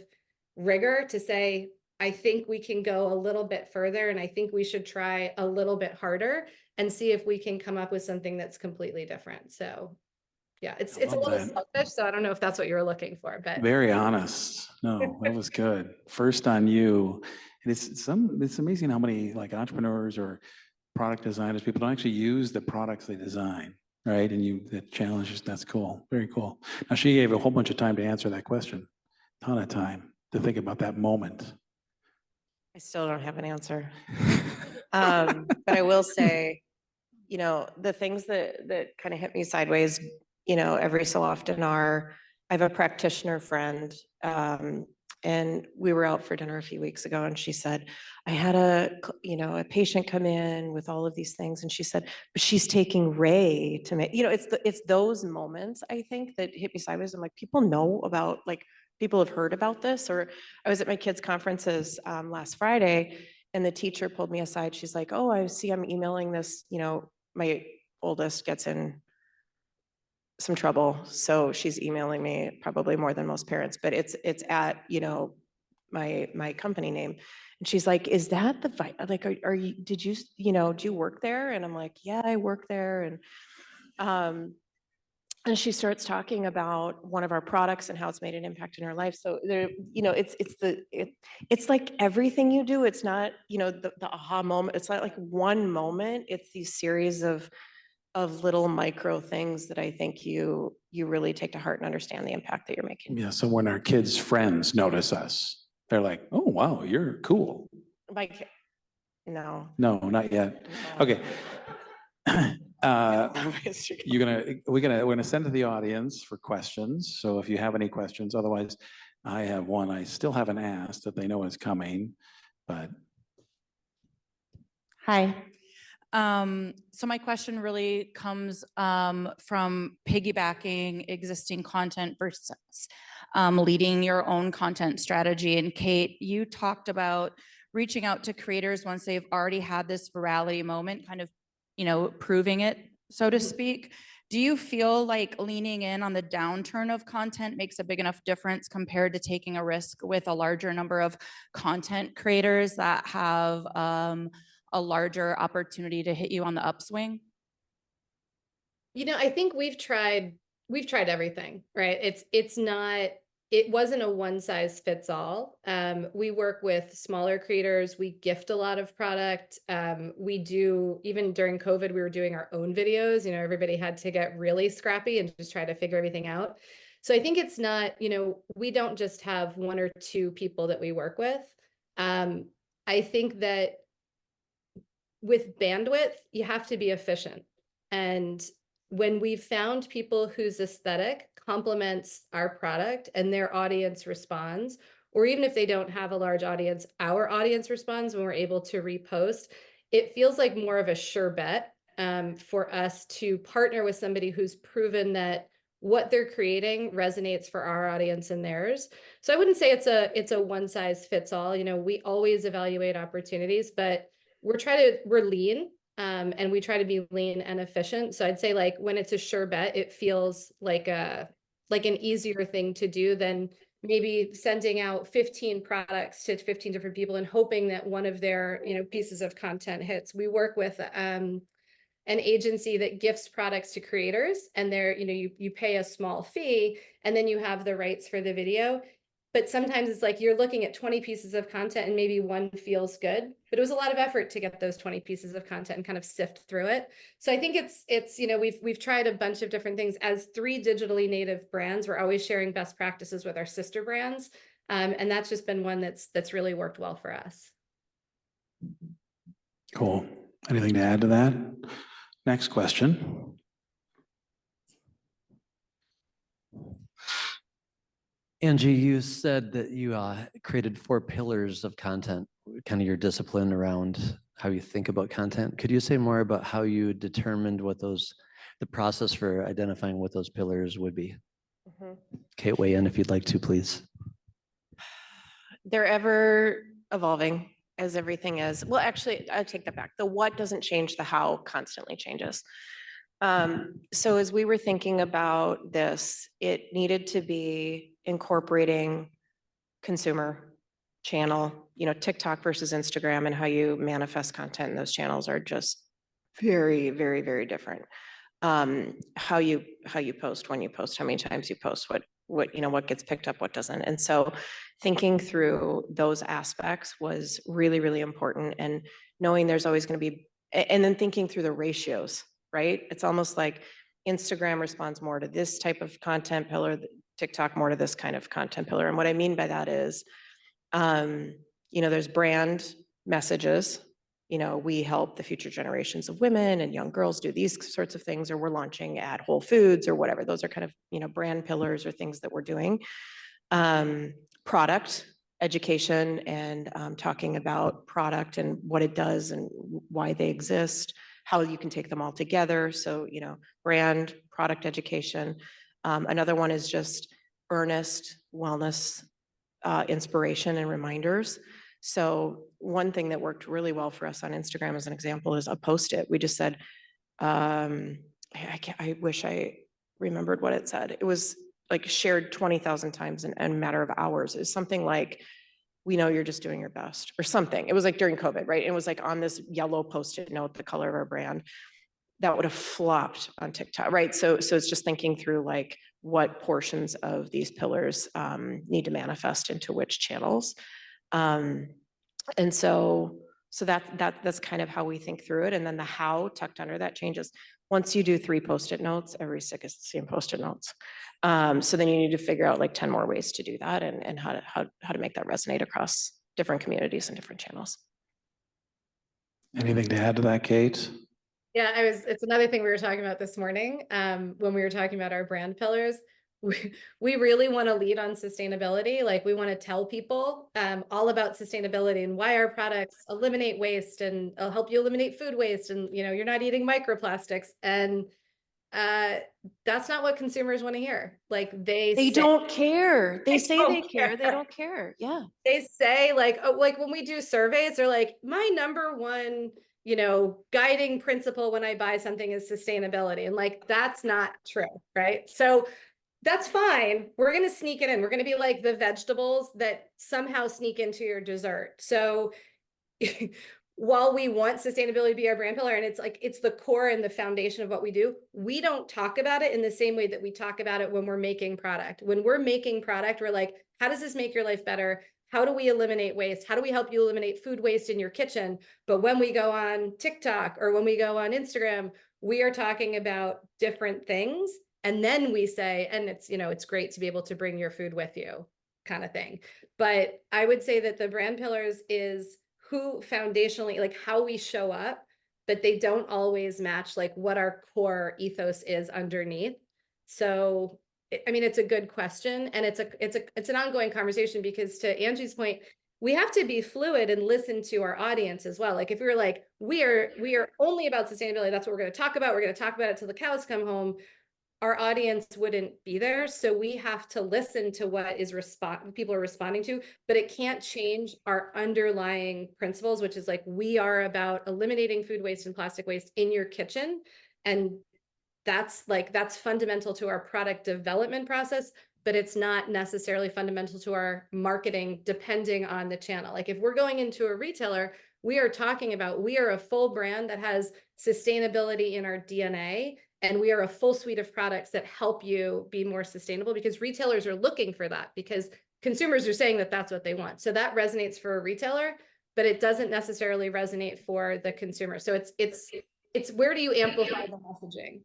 D: rigor to say, I think we can go a little bit further, and I think we should try a little bit harder and see if we can come up with something that's completely different. So yeah, it's a little selfish, so I don't know if that's what you were looking for, but
A: Very honest. No, that was good. First on you. And it's amazing how many like entrepreneurs or product designers, people don't actually use the products they design, right? And the challenges, that's cool. Very cool. Now she gave a whole bunch of time to answer that question. Ton of time to think about that moment.
C: I still don't have an answer. But I will say, the things that kind of hit me sideways, every so often I have a practitioner friend, and we were out for dinner a few weeks ago, and she said, I had a patient come in with all of these things, and she said, but she's taking Ray to make, it's those moments, I think, that hit me sideways. I'm like, people know about, like, people have heard about this. Or I was at my kids' conferences last Friday, and the teacher pulled me aside. She's like, oh, I see I'm emailing this, my oldest gets in some trouble, so she's emailing me probably more than most parents, but it's at, my company name. And she's like, is that like, are you, did you, do you work there? And I'm like, yeah, I work there. And she starts talking about one of our products and how it's made an impact in her life. So there, it's like everything you do. It's not, the aha moment. It's not like one moment. It's these series of little micro things that I think you really take to heart and understand the impact that you're making.
A: Yeah. So when our kids' friends notice us, they're like, "Oh, wow, you're cool."
C: Like, no.
A: No, not yet.
C: No.
A: Okay. We're gonna send to the audience for questions. So if you have any questions, otherwise, I have one I still haven't asked that they know is coming, but.
B: Hi.
E: So my question really comes from piggybacking existing content versus leading your own content strategy. And Kate, you talked about reaching out to creators once they've already had this virality moment, kind of, proving it, so to speak. Do you feel like leaning in on the downturn of content makes a big enough difference compared to taking a risk with a larger number of content creators that have a larger opportunity to hit you on the upswing?
D: I think we've tried everything, right? It wasn't a one size fits all. We work with smaller creators. We gift a lot of product. We do, even during COVID, we were doing our own videos. Everybody had to get really scrappy and just try to figure everything out. So I think it's not, we don't just have one or two people that we work with. I think that with bandwidth, you have to be efficient. And when we've found people whose aesthetic complements our product and their audience responds, or even if they don't have a large audience, our audience responds when we're able to repost, it feels like more of a sure bet for us to partner with somebody who's proven that what they're creating resonates for our audience and theirs. So I wouldn't say it's a one size fits all. We always evaluate opportunities, but we're lean. And we try to be lean and efficient. So I'd say like when it's a sure bet, it feels like an easier thing to do than maybe sending out 15 products to 15 different people and hoping that one of their pieces of content hits. We work with an agency that gifts products to creators, and you pay a small fee and then you have the rights for the video. But sometimes it's like you're looking at 20 pieces of content and maybe one feels good, but it was a lot of effort to get those 20 pieces of content and kind of sift through it. So I think it's we've tried a bunch of different things. As 3 digitally native brands, we're always sharing best practices with our sister brands. And that's just been one that's really worked well for us.
A: Cool. Anything to add to that? Next question.
F: Angie, you said that you created 4 pillars of content, kind of your discipline around how you think about content. Could you say more about how you determined the process for identifying what those pillars would be?
C: Mm-hmm.
F: Kate, weigh in if you'd like to, please.
C: They're ever evolving, as everything is. Well, actually, I take that back. The what doesn't change, the how constantly changes. So as we were thinking about this, it needed to be incorporating consumer channel, TikTok versus Instagram, and how you manifest content in those channels are just very, very, very different. How you post, when you post, how many times you post, what gets picked up, what doesn't. And so thinking through those aspects was really, really important, and knowing there's always going to be, and then thinking through the ratios, right? It's almost like Instagram responds more to this type of content pillar, TikTok more to this kind of content pillar. And what I mean by that is, there's brand messages. We help the future generations of women and young girls do these sorts of things, or we're launching at Whole Foods or whatever. Those are kind of, brand pillars or things that we're doing. Product education and talking about product and what it does and why they exist, how you can take them all together. So, brand, product education. Another one is just earnest wellness, inspiration and reminders. So one thing that worked really well for us on Instagram as an example is a Post-it. We just said, I wish I remembered what it said. It was like shared 20,000 times in a matter of hours. It's something like, we know you're just doing your best, or something. It was like during COVID, right? It was like on this yellow Post-it note, the color of our brand, that would have flopped on TikTok, right? So it's just thinking through like what portions of these pillars need to manifest into which channels. And so that's kind of how we think through it. And then the how tucked under that changes. Once you do 3 Post-it notes, every stick is the same Post-it notes. So then you need to figure out like 10 more ways to do that, and how to make that resonate across different communities and different channels.
A: Anything to add to that, Kate?
D: Yeah, it's another thing we were talking about this morning, when we were talking about our brand pillars. We really want to lead on sustainability. Like, we want to tell people all about sustainability and why our products eliminate waste and help you eliminate food waste, and you're not eating microplastics. And that's not what consumers want to hear. Like, they
C: don't care. They say
D: don't
C: they care. They
D: care.
C: don't care. Yeah.
D: They say like, oh, like when we do surveys, they're like, my number one, guiding principle when I buy something is sustainability. And like, that's not true, right? So that's fine. We're going to sneak it in. We're going to be like the vegetables that somehow sneak into your dessert. So while we want sustainability to be our brand pillar, and it's the core and the foundation of what we do, we don't talk about it in the same way that we talk about it when we're making product. When we're making product, we're like, how does this make your life better? How do we eliminate waste? How do we help you eliminate food waste in your kitchen? But when we go on TikTok or when we go on Instagram, we are talking about different things. And then we say, and it's great to be able to bring your food with you, kind of thing. But I would say that the brand pillars is who foundationally, like how we show up, but they don't always match like what our core ethos is underneath. So I mean, it's a good question, and it's an ongoing conversation, because to Angie's point, we have to be fluid and listen to our audience as well. Like, if we were like, we are only about sustainability, that's what we're going to talk about, we're going to talk about it till the cows come home, our audience wouldn't be there. So we have to listen to what is people are responding to, but it can't change our underlying principles, which is like, we are about eliminating food waste and plastic waste in your kitchen. And that's fundamental to our product development process, but it's not necessarily fundamental to our marketing, depending on the channel. Like, if we're going into a retailer, we are talking about, we are a full brand that has sustainability in our DNA, and we are a full suite of products that help you be more sustainable, because retailers are looking for that, because consumers are saying that that's what they want. So that resonates for a retailer, but it doesn't necessarily resonate for the consumer. So it's where do you amplify the messaging?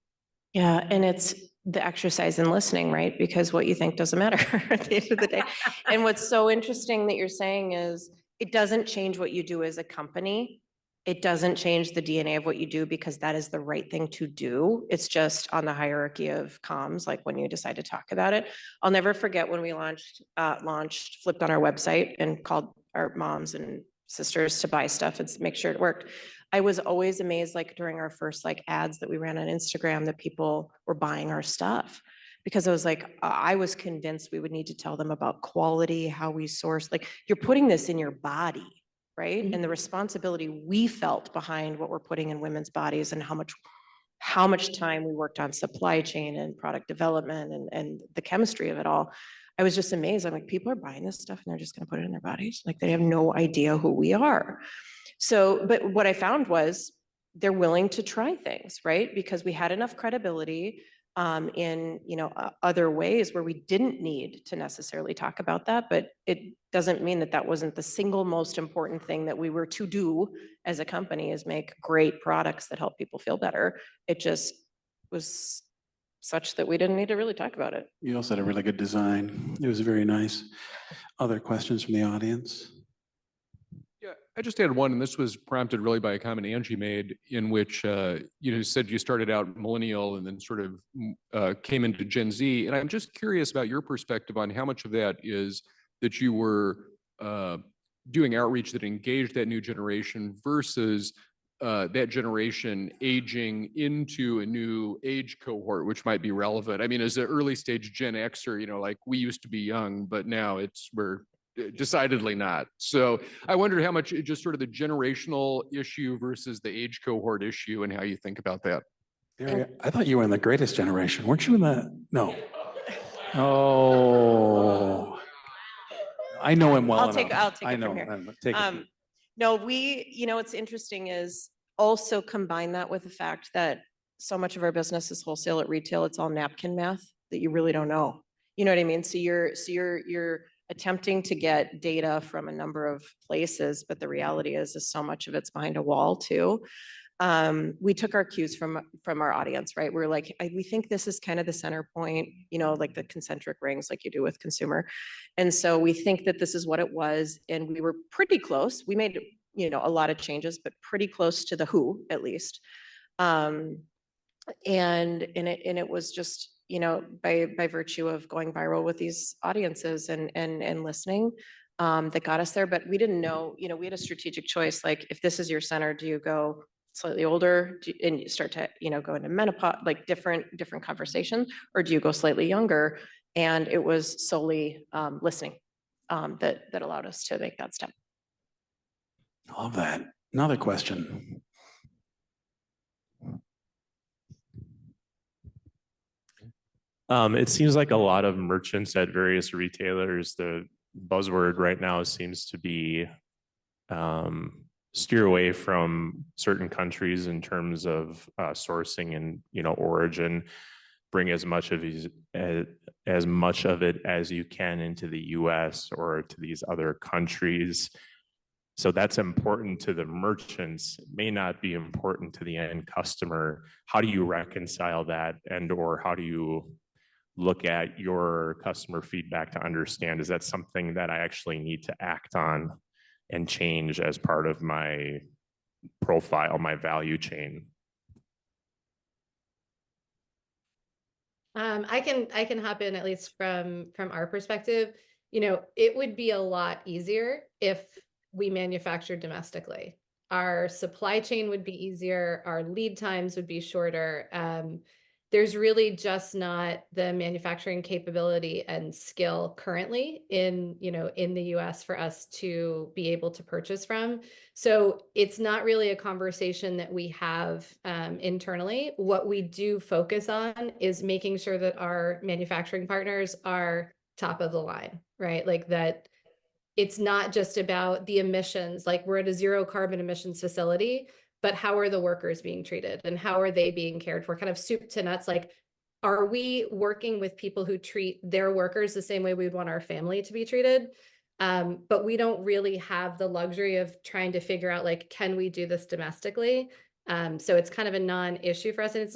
C: Yeah, and it's the exercise in listening, right? Because what you think doesn't matter at the end of the day. And what's so interesting that you're saying is, it doesn't change what you do as a company. It doesn't change the DNA of what you do, because that is the right thing to do. It's just on the hierarchy of comms, like when you decide to talk about it. I'll never forget when we flipped on our website and called our moms and sisters to buy stuff and make sure it worked. I was always amazed, like during our first like ads that we ran on Instagram, that people were buying our stuff, because I was like, I was convinced we would need to tell them about quality, how we source, like, you're putting this in your body, right?
D: Mhm.
C: And the responsibility we felt behind what we're putting in women's bodies, and how much time we worked on supply chain and product development and the chemistry of it all. I was just amazed. I'm like, people are buying this stuff and they're just going to put it in their bodies. Like, they have no idea who we are. So, but what I found was they're willing to try things, right? Because we had enough credibility in other ways where we didn't need to necessarily talk about that. But it doesn't mean that that wasn't the single most important thing that we were to do as a company, is make great products that help people feel better. It just was such that we didn't need to really talk about it.
A: You also had a really good design. It was very nice. Other questions from the audience?
G: Yeah, I just had one, and this was prompted really by a comment Angie made, in which you said you started out millennial and then sort of came into Gen Z. And I'm just curious about your perspective on how much of that is that you were doing outreach that engaged that new generation versus that generation aging into a new age cohort, which might be relevant. I mean, as an early stage Gen Xer, like, we used to be young, but now we're decidedly not. So I wondered how much just sort of the generational issue versus the age cohort issue, and how you think about that.
A: I thought you were in the greatest generation. Weren't you in the, no. Oh, I know him well
C: I'll
A: enough.
C: take it
A: I
C: from
A: know.
C: here.
A: Take it.
C: No, what's interesting is also combine that with the fact that so much of our business is wholesale at retail. It's all napkin math that you really don't know. You know what I mean? So you're attempting to get data from a number of places, but the reality is so much of it's behind a wall too. We took our cues from our audience, right? We're like, we think this is kind of the center point, like the concentric rings, like you do with consumer. And so we think that this is what it was. And we were pretty close. We made, a lot of changes, but pretty close to the who, at least. And it was just, by virtue of going viral with these audiences and listening, that got us there. But we didn't know, we had a strategic choice. Like, if this is your center, do you go slightly older and you start to, go into menopause, like different conversation, or do you go slightly younger? And it was solely listening that allowed us to make that step.
A: I love that. Another question.
H: It seems like a lot of merchants at various retailers, the buzzword right now seems to be steer away from certain countries in terms of sourcing and origin. Bring as much of it as you can into the U.S. or to these other countries. So that's important to the merchants. It may not be important to the end customer. How do you reconcile that, or how do you look at your customer feedback to understand, is that something that I actually need to act on and change as part of my profile, my value chain?
D: I can hop in, at least from our perspective. It would be a lot easier if we manufactured domestically. Our supply chain would be easier. Our lead times would be shorter. There's really just not the manufacturing capability and skill currently in the US for us to be able to purchase from. So it's not really a conversation that we have internally. What we do focus on is making sure that our manufacturing partners are top of the line, right? Like that it's not just about the emissions, like we're at a zero carbon emissions facility, but how are the workers being treated and how are they being cared for? Kind of soup to nuts. Like, are we working with people who treat their workers the same way we'd want our family to be treated? But we don't really have the luxury of trying to figure out, like, can we do this domestically? So it's kind of a non-issue for us. And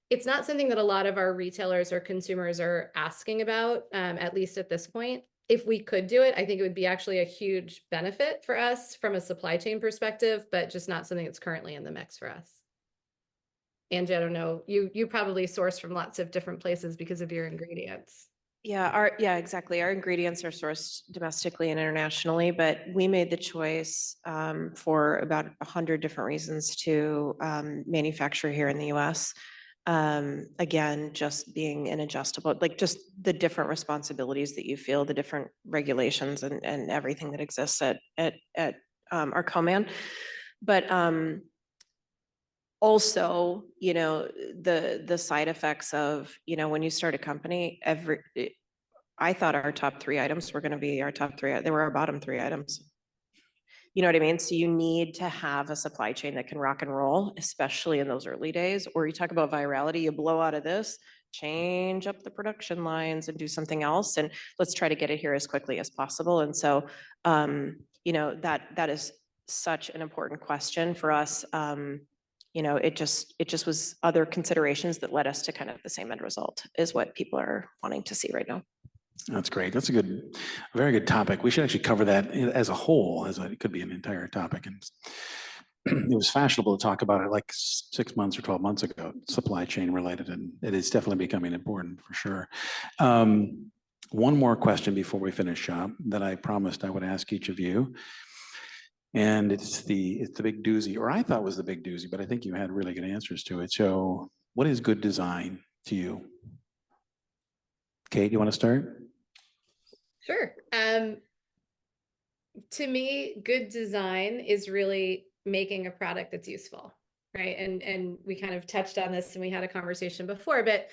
D: it's not something that a lot of our retailers or consumers are asking about, at least at this point. If we could do it, I think it would be actually a huge benefit for us from a supply chain perspective, but just not something that's currently in the mix for us. Angie, I don't know, you probably source from lots of different places because of your ingredients.
C: Yeah, exactly. Our ingredients are sourced domestically and internationally, but we made the choice for about 100 different reasons to manufacture here in the US. Again, just being an adjustable, like just the different responsibilities that you feel, the different regulations and everything that exists at our co-man. But also, the side effects of, when you start a company, I thought our top 3 items were going to be our top 3. They were our bottom 3 items. You know what I mean? So you need to have a supply chain that can rock and roll, especially in those early days. Or you talk about virality, you blow out of this, change up the production lines and do something else. And let's try to get it here as quickly as possible. And so, that is such an important question for us. It just was other considerations that led us to kind of the same end result is what people are wanting to see right now.
A: That's great. That's a very good topic. We should actually cover that as a whole, it could be an entire topic. And it was fashionable to talk about it like 6 months or 12 months ago, supply chain related, and it is definitely becoming important for sure. One more question before we finish up that I promised I would ask each of you. And it's the big doozy, or I thought was the big doozy, but I think you had really good answers to it. So what is good design to you? Kate, you want to start?
D: Sure. To me, good design is really making a product that's useful, right? And we kind of touched on this and we had a conversation before, but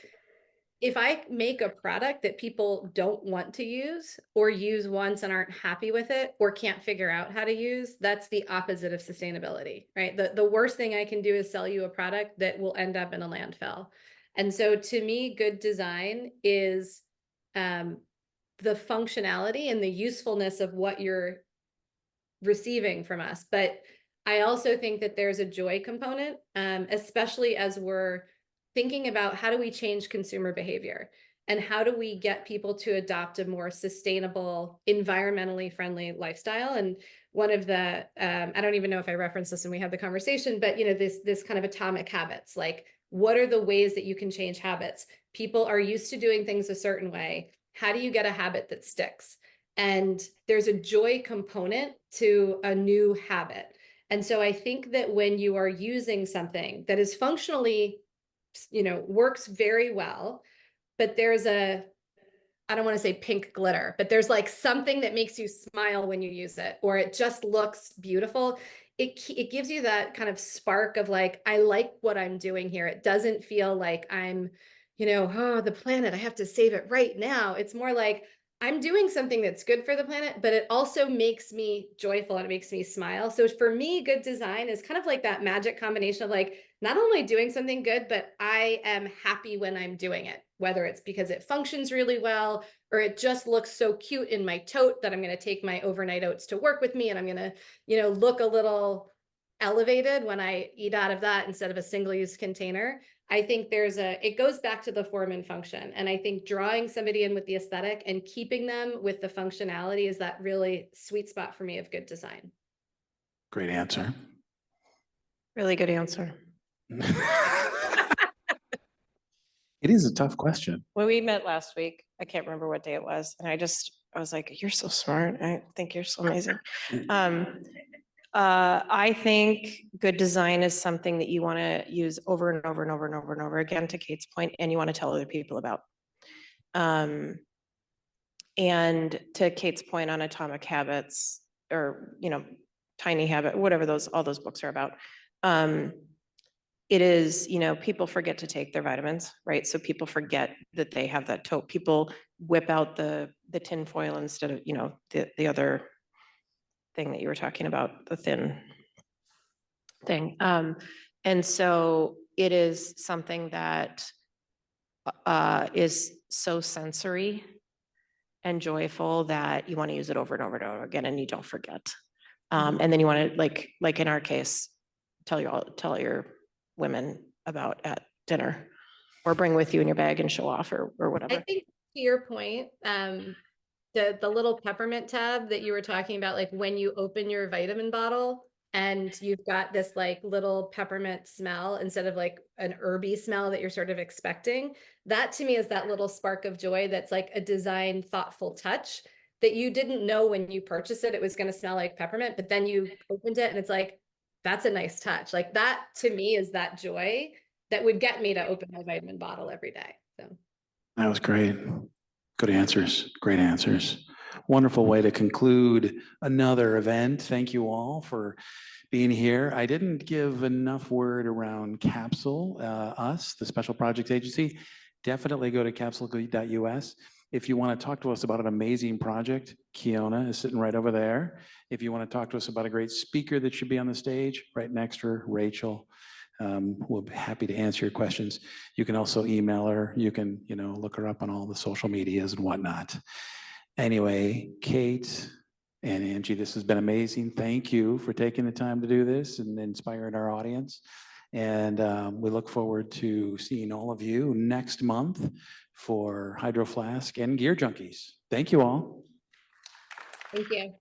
D: if I make a product that people don't want to use or use once and aren't happy with it or can't figure out how to use, that's the opposite of sustainability, right? The worst thing I can do is sell you a product that will end up in a landfill. And so to me, good design is the functionality and the usefulness of what you're receiving from us. But I also think that there's a joy component, especially as we're thinking about how do we change consumer behavior and how do we get people to adopt a more sustainable, environmentally friendly lifestyle. And one of the, I don't even know if I referenced this when we had the conversation, but this kind of atomic habits, like what are the ways that you can change habits? People are used to doing things a certain way. How do you get a habit that sticks? And there's a joy component to a new habit. And so I think that when you are using something that is functionally, works very well, but there's I don't want to say pink glitter, but there's like something that makes you smile when you use it, or it just looks beautiful. It gives you that kind of spark of like, I like what I'm doing here. It doesn't feel like I'm, oh, the planet, I have to save it right now. It's more like, I'm doing something that's good for the planet, but it also makes me joyful and it makes me smile. So for me, good design is kind of like that magic combination of like, not only doing something good, but I am happy when I'm doing it, whether it's because it functions really well, or it just looks so cute in my tote that I'm going to take my overnight oats to work with me. And I'm going to, look a little elevated when I eat out of that instead of a single-use container. I think it goes back to the form and function. And I think drawing somebody in with the aesthetic and keeping them with the functionality is that really sweet spot for me of good design.
A: Great answer.
C: Really good answer.
A: It is a tough question.
C: When we met last week, I can't remember what day it was, and I was like, "You're so smart. I think you're so amazing." I think good design is something that you want to use over and over and over and over and over again, to Kate's point, and you want to tell other people about. And to Kate's point on atomic habits, or tiny habit, whatever all those books are about. It is, people forget to take their vitamins, right? So people forget that they have that tote. People whip out the tin foil instead of, the other thing that you were talking about, the thin thing. And so it is something that is so sensory and joyful that you want to use it over and over and over again, and you don't forget. And then you want to, like in our case, tell your women about at dinner, or bring with you in your bag and show off, or whatever.
D: I think to your point, the little peppermint tab that you were talking about, like when you open your vitamin bottle and you've got this like little peppermint smell instead of like an herby smell that you're sort of expecting, that to me is that little spark of joy that's like a design thoughtful touch that you didn't know when you purchased it was going to smell like peppermint, but then you opened it and it's like, that's a nice touch. Like that to me is that joy that would get me to open my vitamin bottle every day. So
A: That was great. Good answers. Great answers. Wonderful way to conclude another event. Thank you all for being here. I didn't give enough word around Capsule, us, the Special Projects Agency. Definitely go to capsule.us. If you want to talk to us about an amazing project, Kiona is sitting right over there. If you want to talk to us about a great speaker that should be on the stage, right next to her, Rachel. We'll be happy to answer your questions. You can also email her. You can, look her up on all the social medias and whatnot. Anyway, Kate and Angie, this has been amazing. Thank you for taking the time to do this and inspiring our audience. And we look forward to seeing all of you next month for Hydro Flask and Gear Junkies. Thank you all.
D: thank you.